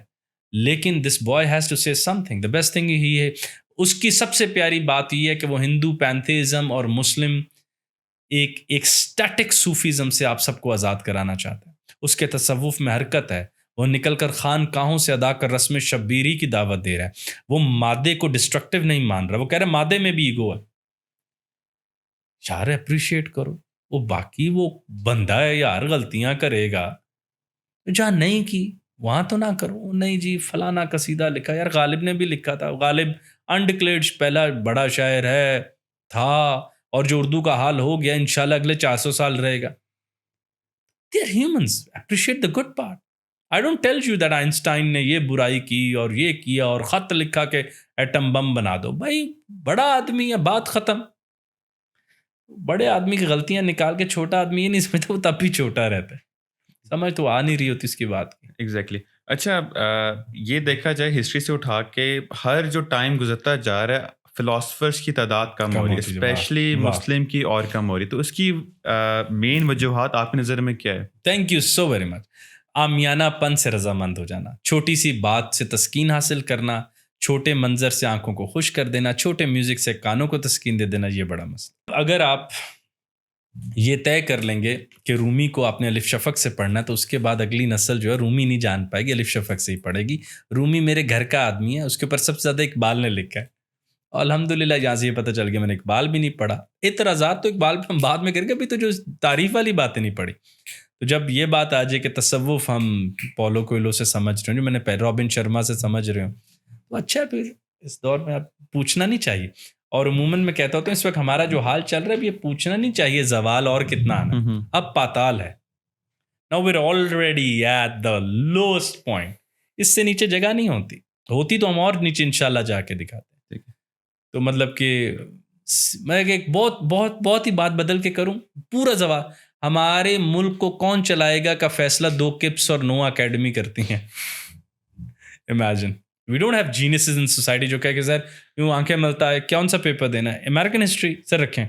Speaker 1: لیکن دس بوائے ہیز ٹو سے some thing. The best thing he ہے, اس کی سب سے پیاری بات یہ ہے کہ وہ ہندو پینتھیزم اور مسلم ایک اسٹیٹک صوفیزم سے آپ سب کو آزاد کرانا چاہتا ہے. اس کے تصوف میں حرکت ہے, وہ نکل کر خانقاہوں سے ادا کر رسم شبیری کی دعوت دے رہا ہے. وہ مادے کو ڈسٹرکٹیو نہیں مان رہا, وہ کہہ رہا ہے مادے میں بھی ایگو ہے. یار اپریشیٹ کرو. وہ باقی وہ بندہ ہے یار, غلطیاں کرے گا, جہاں نہیں کی وہاں تو نہ کرو. نہیں جی فلانا قصیدہ لکھا, یار غالب نے بھی لکھا تھا. غالب انڈکلیئرڈ پہلا بڑا شاعر ہے تھا, اور جو اردو کا حال ہو گیا انشاءاللہ اگلے 400 سال رہے گا. They are humans. Appreciate the good part. I don't tell you that Einstein نے یہ برائی کی اور یہ کیا اور خط لکھا کہ ایٹم بم بنا دو. بھائی بڑا آدمی ہے, بات ختم. بڑے آدمی کی غلطیاں نکال کے چھوٹا آدمی یہ نہیں سمجھتا, وہ تب بھی چھوٹا رہتا ہے. سمجھ تو آ نہیں رہی ہوتی اس کی بات کی.
Speaker 2: ایگزیکٹلی. اچھا یہ دیکھا جائے ہسٹری سے اٹھا کے ہر جو ٹائم گزرتا جا رہا ہے فلاسفرس کی تعداد کم ہو رہی ہے, اسپیشلی مسلم کی اور کم ہو رہی ہے. تو اس کی مین وجوہات آپ کی نظر میں کیا ہے؟
Speaker 1: Thank you so very much. عامیانہ پن سے رضامند ہو جانا, چھوٹی سی بات سے تسکین حاصل کرنا, چھوٹے منظر سے آنکھوں کو خوش کر دینا, چھوٹے میوزک سے کانوں کو تسکین دے دینا, یہ بڑا مسئلہ. اگر آپ یہ طے کر لیں گے کہ رومی کو آپ نے الف شفق سے پڑھنا, تو اس کے بعد اگلی نسل جو ہے رومی نہیں جان پائے گی, الف شفق سے ہی پڑھے گی. رومی میرے گھر کا آدمی ہے, اس کے اوپر سب سے زیادہ اقبال نے لکھا ہے. الحمدللہ یہاں سے یہ پتہ چل گیا میں نے اقبال بھی نہیں پڑھا. اعتراضات تو اقبال پہ ہم بعد میں کر کے, ابھی تو جو تعریف والی باتیں نہیں پڑھی. تو جب یہ بات آ جائے کہ تصوف ہم پولو کوئلو سے سمجھ رہے ہوں, جو میں نے رابن شرما سے سمجھ رہے ہوں, تو اچھا ہے, پھر اس دور میں آپ پوچھنا نہیں چاہیے. اور عموماً میں کہتا ہوتا ہوں اس وقت ہمارا جو حال چل رہا ہے, یہ پوچھنا نہیں چاہیے زوال اور کتنا آنا, اب پاتال ہے. Now we're already at the lowest point. اس سے نیچے جگہ نہیں ہوتی تو ہم اور نیچے انشاءاللہ جا کے دکھاتے ہیں. تو مطلب کہ میں ایک بہت بہت بہت ہی بات بدل کے کروں, پورا زوال. ہمارے ملک کو کون چلائے گا کا فیصلہ 2 کپس اور 9 اکیڈمی کرتی ہیں. Imagine we don't have geniuses in society جو کہ سر یوں آنکھیں ملتا ہے کون سا پیپر دینا ہے. امریکن ہسٹری سر رکھیں,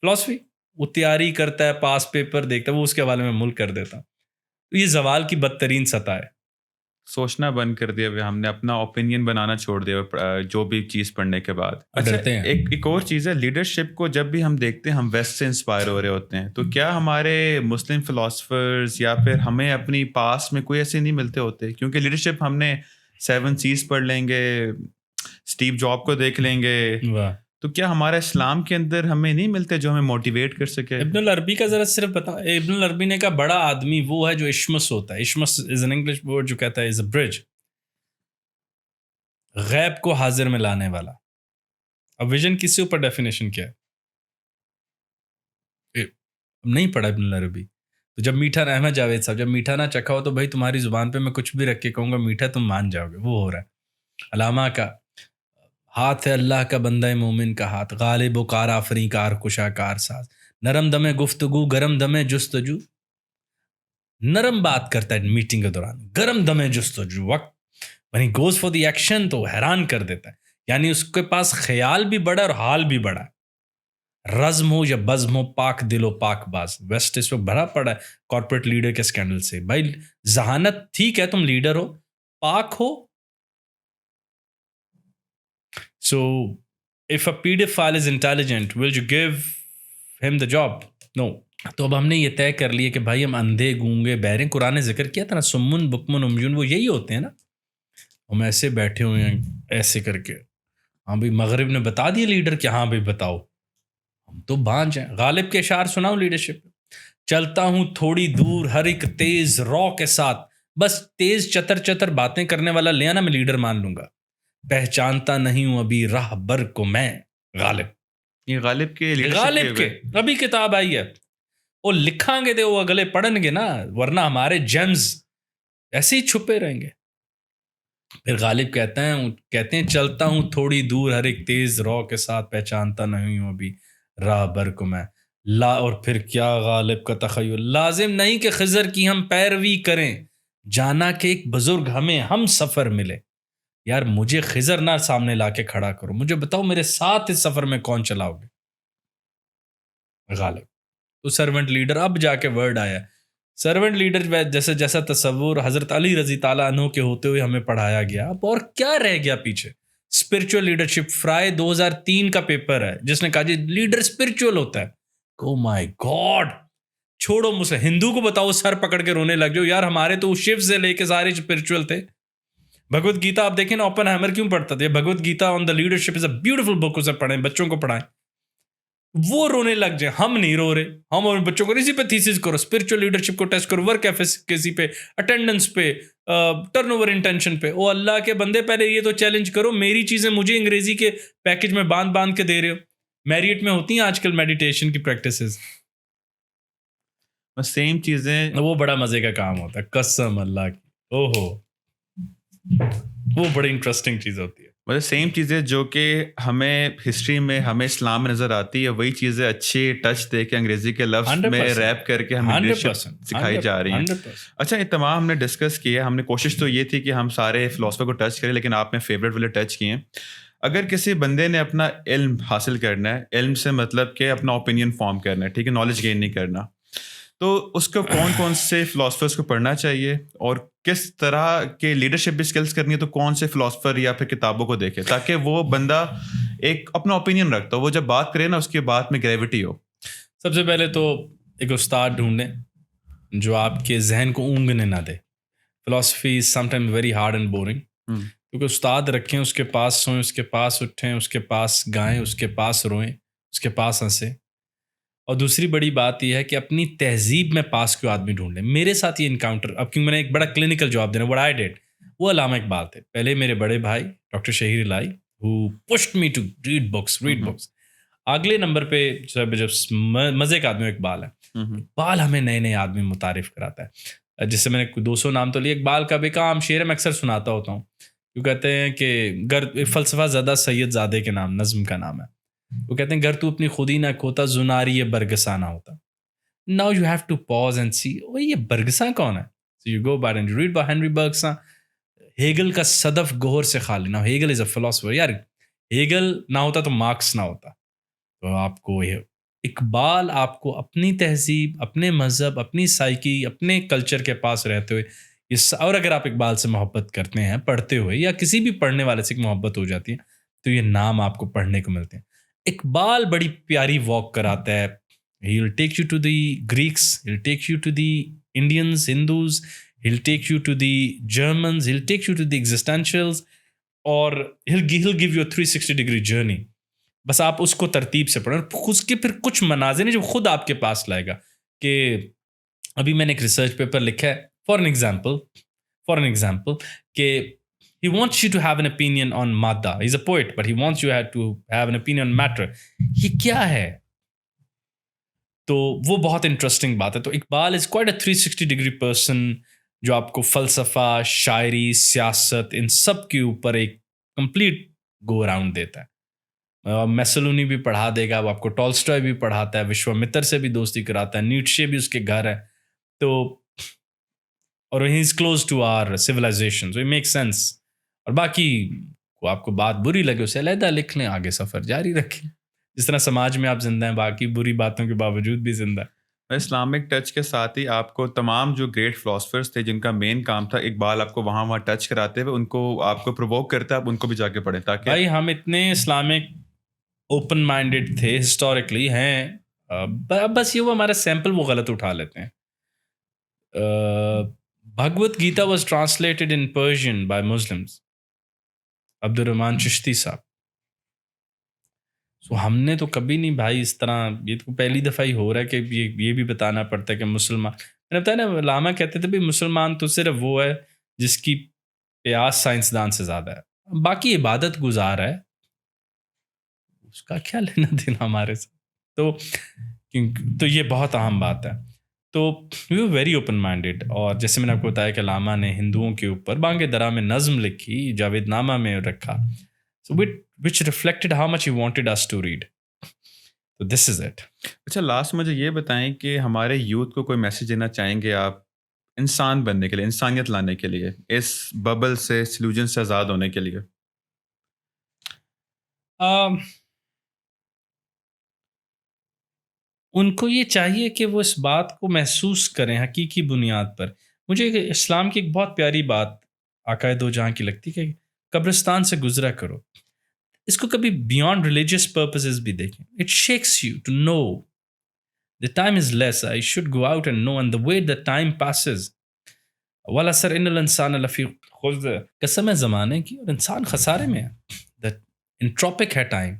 Speaker 1: فلاسفی وہ تیاری کرتا ہے, پاس پیپر دیکھتا ہے, وہ اس کے حوالے میں ملک کر دیتا. تو یہ زوال کی بدترین سطح ہے.
Speaker 2: سوچنا بند کر دیا ہوا ہم نے, اپنا اوپینین بنانا چھوڑ دیا جو بھی چیز پڑھنے کے بعد. اچھا ایک اور چیز ہے, لیڈرشپ کو جب بھی ہم دیکھتے ہیں ہم ویسٹ سے انسپائر ہو رہے ہوتے ہیں. تو کیا ہمارے مسلم فلاسفرز یا پھر ہمیں اپنی پاس میں کوئی ایسے نہیں ملتے ہوتے؟ کیونکہ لیڈرشپ ہم نے 7 C's پڑھ لیں گے, اسٹیو جاب کو دیکھ لیں گے, تو کیا ہمارا اسلام کے اندر ہمیں نہیں ملتے جو ہمیں موٹیویٹ کر سکے؟
Speaker 1: ابن العربی کا ذرا صرف بتا. ابن العربی نے کہا بڑا آدمی وہ ہے جو اشمس ہوتا ہے. اشمس از این انگلش ورڈ جو کہتا ہے از اے برج, غیب کو حاضر میں لانے والا. اب ویژن کس سے اوپر ڈیفینیشن کیا ہے؟ نہیں پڑھا ابن العربی. تو جب میٹھا احمد جاوید صاحب جب میٹھا نہ چکھا ہو تو بھائی تمہاری زبان پہ میں کچھ بھی رکھ کے کہوں گا میٹھا, تم مان جاؤ گے. وہ ہو رہا ہے. علامہ کا ہاتھ ہے اللہ کا بندہ مومن کا ہاتھ, غالب و کار آفریں کار کشا کار ساز, نرم دمے گفتگو گرم دمے جستجو. نرم بات کرتا ہے میٹنگ کے دوران, گرم دمے جستجو وقت when he goes for the action تو حیران کر دیتا ہے. یعنی اس کے پاس خیال بھی بڑا اور حال بھی بڑا ہے. رزم ہو یا بزم ہو، پاک دل و پاک باز. ویسٹ اس وقت بھرا پڑا ہے کارپوریٹ لیڈر کے اسکینڈل سے. بھائی ذہانت ٹھیک ہے، تم لیڈر ہو، پاک ہو. So if a PDF file is intelligent, will you give him the job? No. تو اب ہم نے یہ طے کر لیا کہ بھائی ہم اندھے گونگے بہرے، قرآن نے ذکر کیا تھا نا، سمن بکمن عمیون، وہ یہی ہوتے ہیں نا. ہم ایسے بیٹھے ہوئے ہیں ایسے کر کے. ہاں بھائی مغرب نے بتا دیا لیڈر کہ ہاں بھائی بتاؤ، ہم تو بانج ہیں. غالب کے اشعار سناؤں لیڈرشپ. چلتا ہوں تھوڑی دور ہر ایک تیز رو کے ساتھ، بس تیز چتر چتر باتیں کرنے والا لے آنا، میں لیڈر مان لوں گا. پہچانتا نہیں ہوں ابھی راہ بر کو میں. غالب،
Speaker 2: یہ غالب کے
Speaker 1: غالب کے ابھی کتاب آئی ہے، وہ لکھاں گے تو وہ اگلے پڑھن گے نا، ورنہ ہمارے جیمز ایسے ہی چھپے رہیں گے. پھر غالب کہتے ہیں چلتا ہوں تھوڑی دور ہر ایک تیز رو کے ساتھ، پہچانتا نہیں ہوں ابھی راہ بر کو میں. اور پھر کیا غالب کا تخیل، لازم نہیں کہ خضر کی ہم پیروی کریں، جانا کہ ایک بزرگ ہمیں ہم سفر ملے. یار مجھے خضر نہ سامنے لا کے کھڑا کرو، مجھے بتاؤ میرے ساتھ اس سفر میں کون چلاؤ گے. غالب تو سرونٹ لیڈر. اب جا کے ورڈ آیا سرونٹ لیڈر، جیسے جیسا تصور حضرت علی رضی تعالیٰ عنہ کے ہوتے ہوئے ہمیں پڑھایا گیا. اب اور کیا رہ گیا پیچھے. اسپرچل لیڈرشپ فرائے 2003 کا پیپر ہے جس نے کہا جی لیڈر اسپرچل ہوتا ہے. او مائی گاڈ، چھوڑو مجھ سے، ہندو کو بتاؤ سر پکڑ کے رونے لگ جاؤ. یار ہمارے تو شیو سے لے کے سارے اسپرچل تھے. بھگوت گیتا آپ دیکھیں نا، اوپن ہیمر کیوں پڑھتا تھا؟ Bhagavad Gita on the leadership is a beautiful book, اسے پڑھیں، بچوں کو پڑھائیں. وہ رونے لگ جائیں، ہم نہیں رو رہے. ہم اور بچوں کو اسی پہ تھیسس کرو، اسپرچل لیڈرشپ کو ٹیسٹ کرو، ورک ایفیکیسی پہ، اٹینڈنس پہ، ٹرن اوور انٹینشن پہ. او اللہ کے بندے پہلے یہ تو چیلنج کرو، میری چیزیں مجھے انگریزی کے پیکج میں باندھ کے دے رہے ہو. میریٹ میں ہوتی ہیں آج کل میڈیٹیشن کی پریکٹسز،
Speaker 2: سیم چیزیں،
Speaker 1: وہ بڑا مزے کا کام ہوتا ہے قسم اللہ کی. اوہو وہ بڑی انٹرسٹنگ چیز ہوتی ہے.
Speaker 2: مطلب سیم چیزیں جو کہ ہمیں ہسٹری میں، ہمیں اسلام میں نظر آتی ہے، وہی چیزیں اچھے ٹچ دے کے انگریزی کے لفظ میں ریپ کر کے ہمیں لیڈرشپ سکھائی جا رہی ہیں. اچھا، یہ تمام ہم نے ڈسکس کیا. ہم نے کوشش تو یہ تھی کہ ہم سارے فلاسفر کو ٹچ کریں، لیکن آپ نے فیوریٹ والے ٹچ کیے ہیں. اگر کسی بندے نے اپنا علم حاصل کرنا ہے، علم سے مطلب کہ اپنا اوپینین فارم کرنا ہے، ٹھیک ہے، نالج گین نہیں کرنا، تو اس کو کون سے فلاسفرس کو پڑھنا چاہیے، اور کس طرح کے لیڈرشپ بھی اسکلس کرنی ہے تو کون سے فلاسفر یا پھر کتابوں کو دیکھے تاکہ وہ بندہ ایک اپنا اوپینین رکھتا ہو، وہ جب بات کرے نا اس کی بات میں گریوٹی ہو.
Speaker 1: سب سے پہلے تو ایک استاد ڈھونڈیں جو آپ کے ذہن کو اونگنے نہ دے. Philosophy is some time very hard and boring. کیونکہ استاد رکھیں، اس کے پاس سوئیں، اس کے پاس اٹھیں، اس کے پاس گائیں، اس کے پاس روئیں، اس کے پاس ہنسیں. اور دوسری بڑی بات یہ ہے کہ اپنی تہذیب میں پاس کیوں آدمی ڈھونڈ لیں. میرے ساتھ یہ انکاؤنٹر، اب کیونکہ میں نے ایک بڑا کلینکل جواب دینا، what I did، وہ علامہ اقبال تھے. پہلے میرے بڑے بھائی ڈاکٹر شہیر الہی who pushed me to read books. اگلے نمبر پہ جب مزے کا آدمی اقبال ہے. اقبال ہمیں نئے نئے آدمی متعارف کراتا ہے. جس سے میں نے 200 نام تو لیے. اقبال کا بھی عام شعر میں اکثر سناتا ہوتا ہوں. وہ کہتے ہیں کہ فلسفہ زدہ سید زادے کے نام، نظم کا نام ہے. وہ کہتے ہیں گر تو اپنی خودی نہ کھوتا زناری یہ برگساں نہ ہوتا. Now you have to pause and see یہ برگساں کون ہے. So you go back and you read by Henry Bergson. Hegel کا صدف گوہر سے خالی. Now Hegel is a philosopher. یار ہیگل نہ ہوتا تو مارکس نہ ہوتا. تو آپ کو اقبال آپ کو اپنی تہذیب، اپنے مذہب، اپنی سائیکی، اپنے کلچر کے پاس رہتے ہوئے اور اگر آپ اقبال سے محبت کرتے ہیں پڑھتے ہوئے، یا کسی بھی پڑھنے والے سے محبت ہو جاتی ہے، تو یہ نام آپ کو پڑھنے کو ملتے ہیں. اقبال بڑی پیاری واک کراتا ہے. He will take you to the Greeks, he'll take you to the Indians, Hindus, he'll take you to the Germans, he'll take you to the existentials, اور he'll give you a 360-degree journey. بس آپ اس کو ترتیب سے پڑھیں، اور اس کے پھر کچھ مناظر ہیں جو خود آپ کے پاس لائے گا. کہ ابھی میں نے ایک ریسرچ پیپر لکھا ہے فار این ایگزامپل کہ he wants you to have an opinion on madda. He's a poet, but he wants you to have an opinion on matter. یہ کیا ہے؟ تو وہ بہت انٹرسٹنگ بات ہے. تو Iqbal is quite a 360-degree person جو آپ کو فلسفہ، شاعری، سیاست، ان سب کے اوپر ایک کمپلیٹ گو اراؤنڈ دیتا ہے. میسلونی بھی پڑھا دے گا، وہ آپ کو ٹالسٹائے بھی پڑھاتا ہے، وشوا متر سے بھی دوستی کراتا ہے، نیٹشے بھی اس کے گھر ہے. تو اور he is close to our civilization, so it makes sense. اور باقی کو آپ کو بات بری لگے اسے علیحدہ لکھ لیں, آگے سفر جاری رکھیں. جس طرح سماج میں آپ زندہ ہیں, باقی بری باتوں کے باوجود بھی زندہ ہیں.
Speaker 2: اسلامک ٹچ کے ساتھ ہی آپ کو تمام جو گریٹ فلاسفرس تھے جن کا مین کام تھا اقبال آپ کو وہاں ٹچ کراتے ہوئے ان کو آپ کو پرووک کرتا ہے, آپ ان کو بھی جا کے پڑھیں تاکہ
Speaker 1: بھائی ہم اتنے اسلامک اوپن مائنڈیڈ تھے ہسٹوریکلی ہیں, بس یہ وہ ہمارا سیمپل وہ غلط اٹھا لیتے ہیں. Bhagavad Gita was translated in Persian by Muslims, Abdur Rahman Chishti صاحب. سو ہم نے تو کبھی نہیں بھائی اس طرح, یہ تو پہلی دفعہ ہی ہو رہا ہے کہ یہ بھی بتانا پڑتا ہے کہ مسلمان, میں نے بتایا نا علامہ کہتے تھے بھائی مسلمان تو صرف وہ ہے جس کی پیاس سائنسدان سے زیادہ ہے, باقی عبادت گزار ہے, اس کا کیا لینا دینا ہمارے سے. تو یہ بہت اہم بات ہے. تو we are very open minded. اور جیسے میں نے آپ کو بتایا کہ علامہ نے ہندوؤں کے اوپر بانگ درا میں نظم لکھی, جاوید نامہ میں رکھا, which reflected how much he wanted us to read. So this is it.
Speaker 2: اچھا لاسٹ مجھے یہ بتائیں کہ ہمارے یوتھ کو کوئی میسج دینا چاہیں گے آپ انسان بننے کے لیے, انسانیت لانے کے لیے, اس ببل سے سلوجن سے آزاد ہونے کے لیے؟
Speaker 1: ان کو یہ چاہیے کہ وہ اس بات کو محسوس کریں حقیقی بنیاد پر. مجھے اسلام کی ایک بہت پیاری بات آقائے دو جہاں کی لگتی کہ قبرستان سے گزرا کرو. اس کو کبھی بیانڈ ریلیجیس پرپزز بھی دیکھیں. It shakes you to know the time is less, I should go out and know, and the way the time passes, وَلَسَرْ إِنَّ الْإِنسَانَ لَفِي خُسْرٍ, قسم ہے زمانے کی اور انسان خسارے میں ہے. the انٹروپک ہے ٹائم,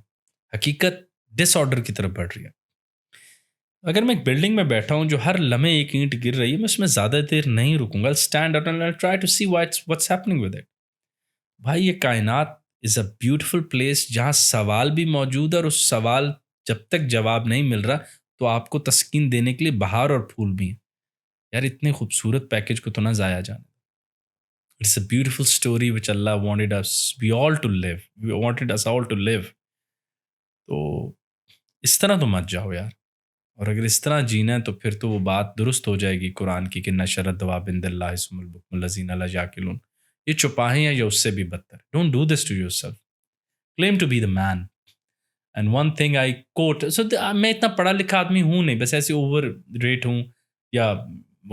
Speaker 1: حقیقت ڈس آرڈر کی طرف بڑھ رہی ہے. اگر میں ایک بلڈنگ میں بیٹھا ہوں جو ہر لمحے ایک اینٹ گر رہی ہے, میں اس میں زیادہ دیر نہیں رکوں گا. I'll stand up and I'll try to see what's happening with it. بھائی یہ کائنات is a beautiful place جہاں سوال بھی موجود ہے, اور اس سوال جب تک جواب نہیں مل رہا تو آپ کو تسکین دینے کے لیے بہار اور پھول بھی ہیں. یار اتنے خوبصورت پیکج کو تو نہ ضائع جانا. It's a beautiful story which Allah wanted us all to live. We wanted us all to live. تو اس طرح تو مت جاؤ یار. اور اگر اس طرح جینا ہے تو پھر تو وہ بات درست ہو جائے گی قرآن کی کہ نشر الدواب عند اللہ اسم البکم الذین لا یعقلون. یہ چپاہیں ہیں یا اس سے بھی بدتر. Don't do this to yourself. Claim to be the man. And one thing I quote, میں اتنا پڑھا لکھا آدمی ہوں نہیں, بس ایسے اوور ریٹ ہوں یا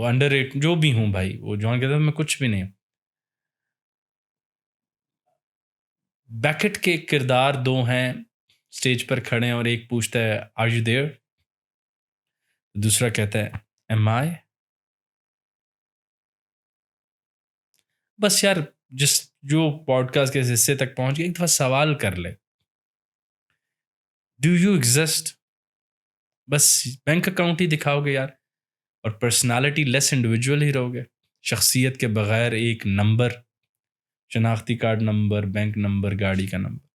Speaker 1: انڈر ریٹ جو بھی ہوں بھائی, وہ جوان کہتا ہے میں کچھ بھی نہیں ہوں. بیکٹ کے کردار دو ہیں, اسٹیج پر کھڑے ہیں اور ایک پوچھتا ہے Are you there? دوسرا کہتا ہے Am I? بس یار جو پوڈ کاسٹ کے حصے تک پہنچ گئے ایک دفعہ سوال کر لے, ڈو یو ایگزسٹ؟ بس بینک اکاؤنٹ ہی دکھاؤ گے یار, اور پرسنالٹی لیس انڈیویجول ہی رہو گے. شخصیت کے بغیر ایک نمبر, شناختی کارڈ نمبر, بینک نمبر, گاڑی کا نمبر.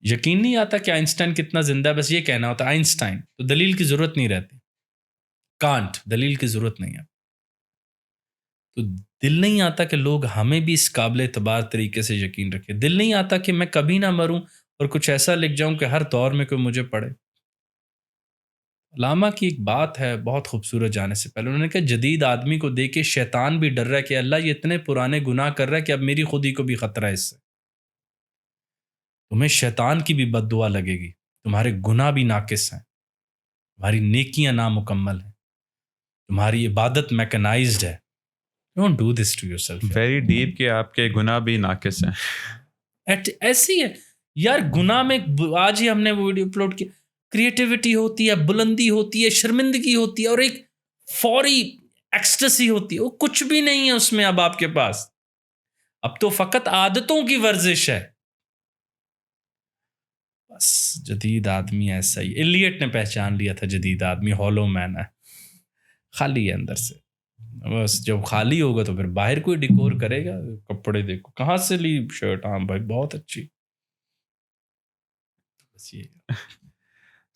Speaker 1: یقین نہیں آتا کہ آئنسٹائن کتنا زندہ ہے, بس یہ کہنا ہوتا آئنسٹائن, تو دلیل کی ضرورت نہیں رہتی. کانٹ, دلیل کی ضرورت نہیں ہے. تو دل نہیں آتا کہ لوگ ہمیں بھی اس قابل اعتبار طریقے سے یقین رکھے. دل نہیں آتا کہ میں کبھی نہ مروں اور کچھ ایسا لکھ جاؤں کہ ہر دور میں کوئی مجھے پڑھے. علامہ کی ایک بات ہے بہت خوبصورت جانے سے پہلے, انہوں نے کہا جدید آدمی کو دیکھ کے شیطان بھی ڈر رہا ہے کہ اللہ یہ اتنے پرانے گناہ کر رہا ہے کہ اب میری خودی کو بھی خطرہ ہے اس سے. تمہیں شیطان کی بھی بد دعا لگے گی, تمہارے گناہ بھی ناقص ہیں, تمہاری نیکیاں نامکمل ہیں, تمہاری عبادت میکنائزڈ ہے. Don't do this to yourself.
Speaker 2: Very deep کہ آپ کے گناہ بھی ناقص ہیں.
Speaker 1: ایسی ہے یار, گناہ میں آج ہی ہم نے وہ ویڈیو اپلوڈ کیا, کریٹیوٹی ہوتی ہے, بلندی ہوتی ہے, شرمندگی ہوتی ہے, اور ایک فوری ایکسٹسی ہوتی ہے. وہ کچھ بھی نہیں ہے اس میں اب آپ کے پاس. اب تو فقط عادتوں کی ورزش ہے. بس جدید آدمی ایسا ہی. ایلیٹ نے پہچان لیا تھا جدید آدمی ہالو مین ہے, خالی ہے اندر سے. بس جب خالی ہوگا تو پھر باہر کوئی ڈیکور کرے گا. کپڑے دیکھو کہاں سے لی شرٹ, ہاں بھائی بہت اچھی. بس یہ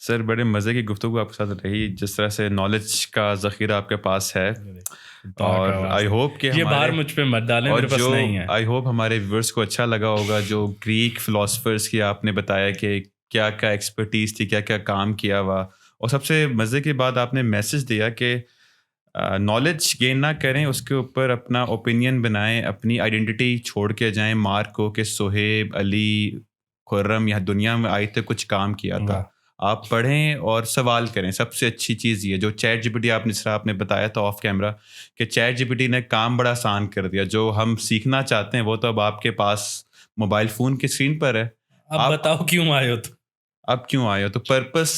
Speaker 2: سر بڑے مزے کی گفتگو آپ کے ساتھ رہی, جس طرح سے نالج کا ذخیرہ آپ کے پاس ہے, اور آئی ہوپ کہ
Speaker 1: یہ بار مجھ پہ مت ڈالیں, میرے پاس نہیں ہے.
Speaker 2: آئی ہوپ ہمارے ویورس کو اچھا لگا ہوگا جو گریک فلاسفرس کی آپ نے بتایا کہ کیا کیا ایکسپرٹیز تھی, کیا کیا کام کیا ہوا, اور سب سے مزے کی بات آپ نے میسج دیا کہ نالج گین نہ کریں, اس کے اوپر اپنا اوپینین بنائیں, اپنی آئیڈینٹی چھوڑ کے جائیں مارک کو کہ سہیب, علی, خرم یہاں دنیا میں آئی تھے کچھ کام کیا تھا. آپ پڑھیں اور سوال کریں. سب سے اچھی چیز یہ جو چیٹ جی پی ٹی, آپ نے بتایا تھا آف کیمرہ کہ چیٹ جی پی ٹی نے کام بڑا آسان کر دیا. جو ہم سیکھنا چاہتے ہیں وہ تو اب آپ کے پاس موبائل فون کی اسکرین پر ہے.
Speaker 1: اب بتاؤ کیوں آئے ہو تو,
Speaker 2: اب کیوں آئے ہو تو پرپس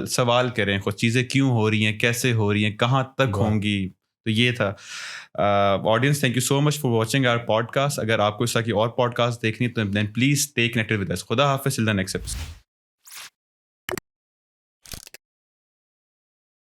Speaker 2: سوال کریں خود, چیزیں کیوں ہو رہی ہیں, کیسے ہو رہی ہیں, کہاں تک ہوں گی. تو یہ تھا. Audience, thank you so much for watching our podcast. اگر آپ کو اس طرح کی اور پوڈ کاسٹ دیکھنی تو then please stay connected with us. خدا حافظ, till the next episode.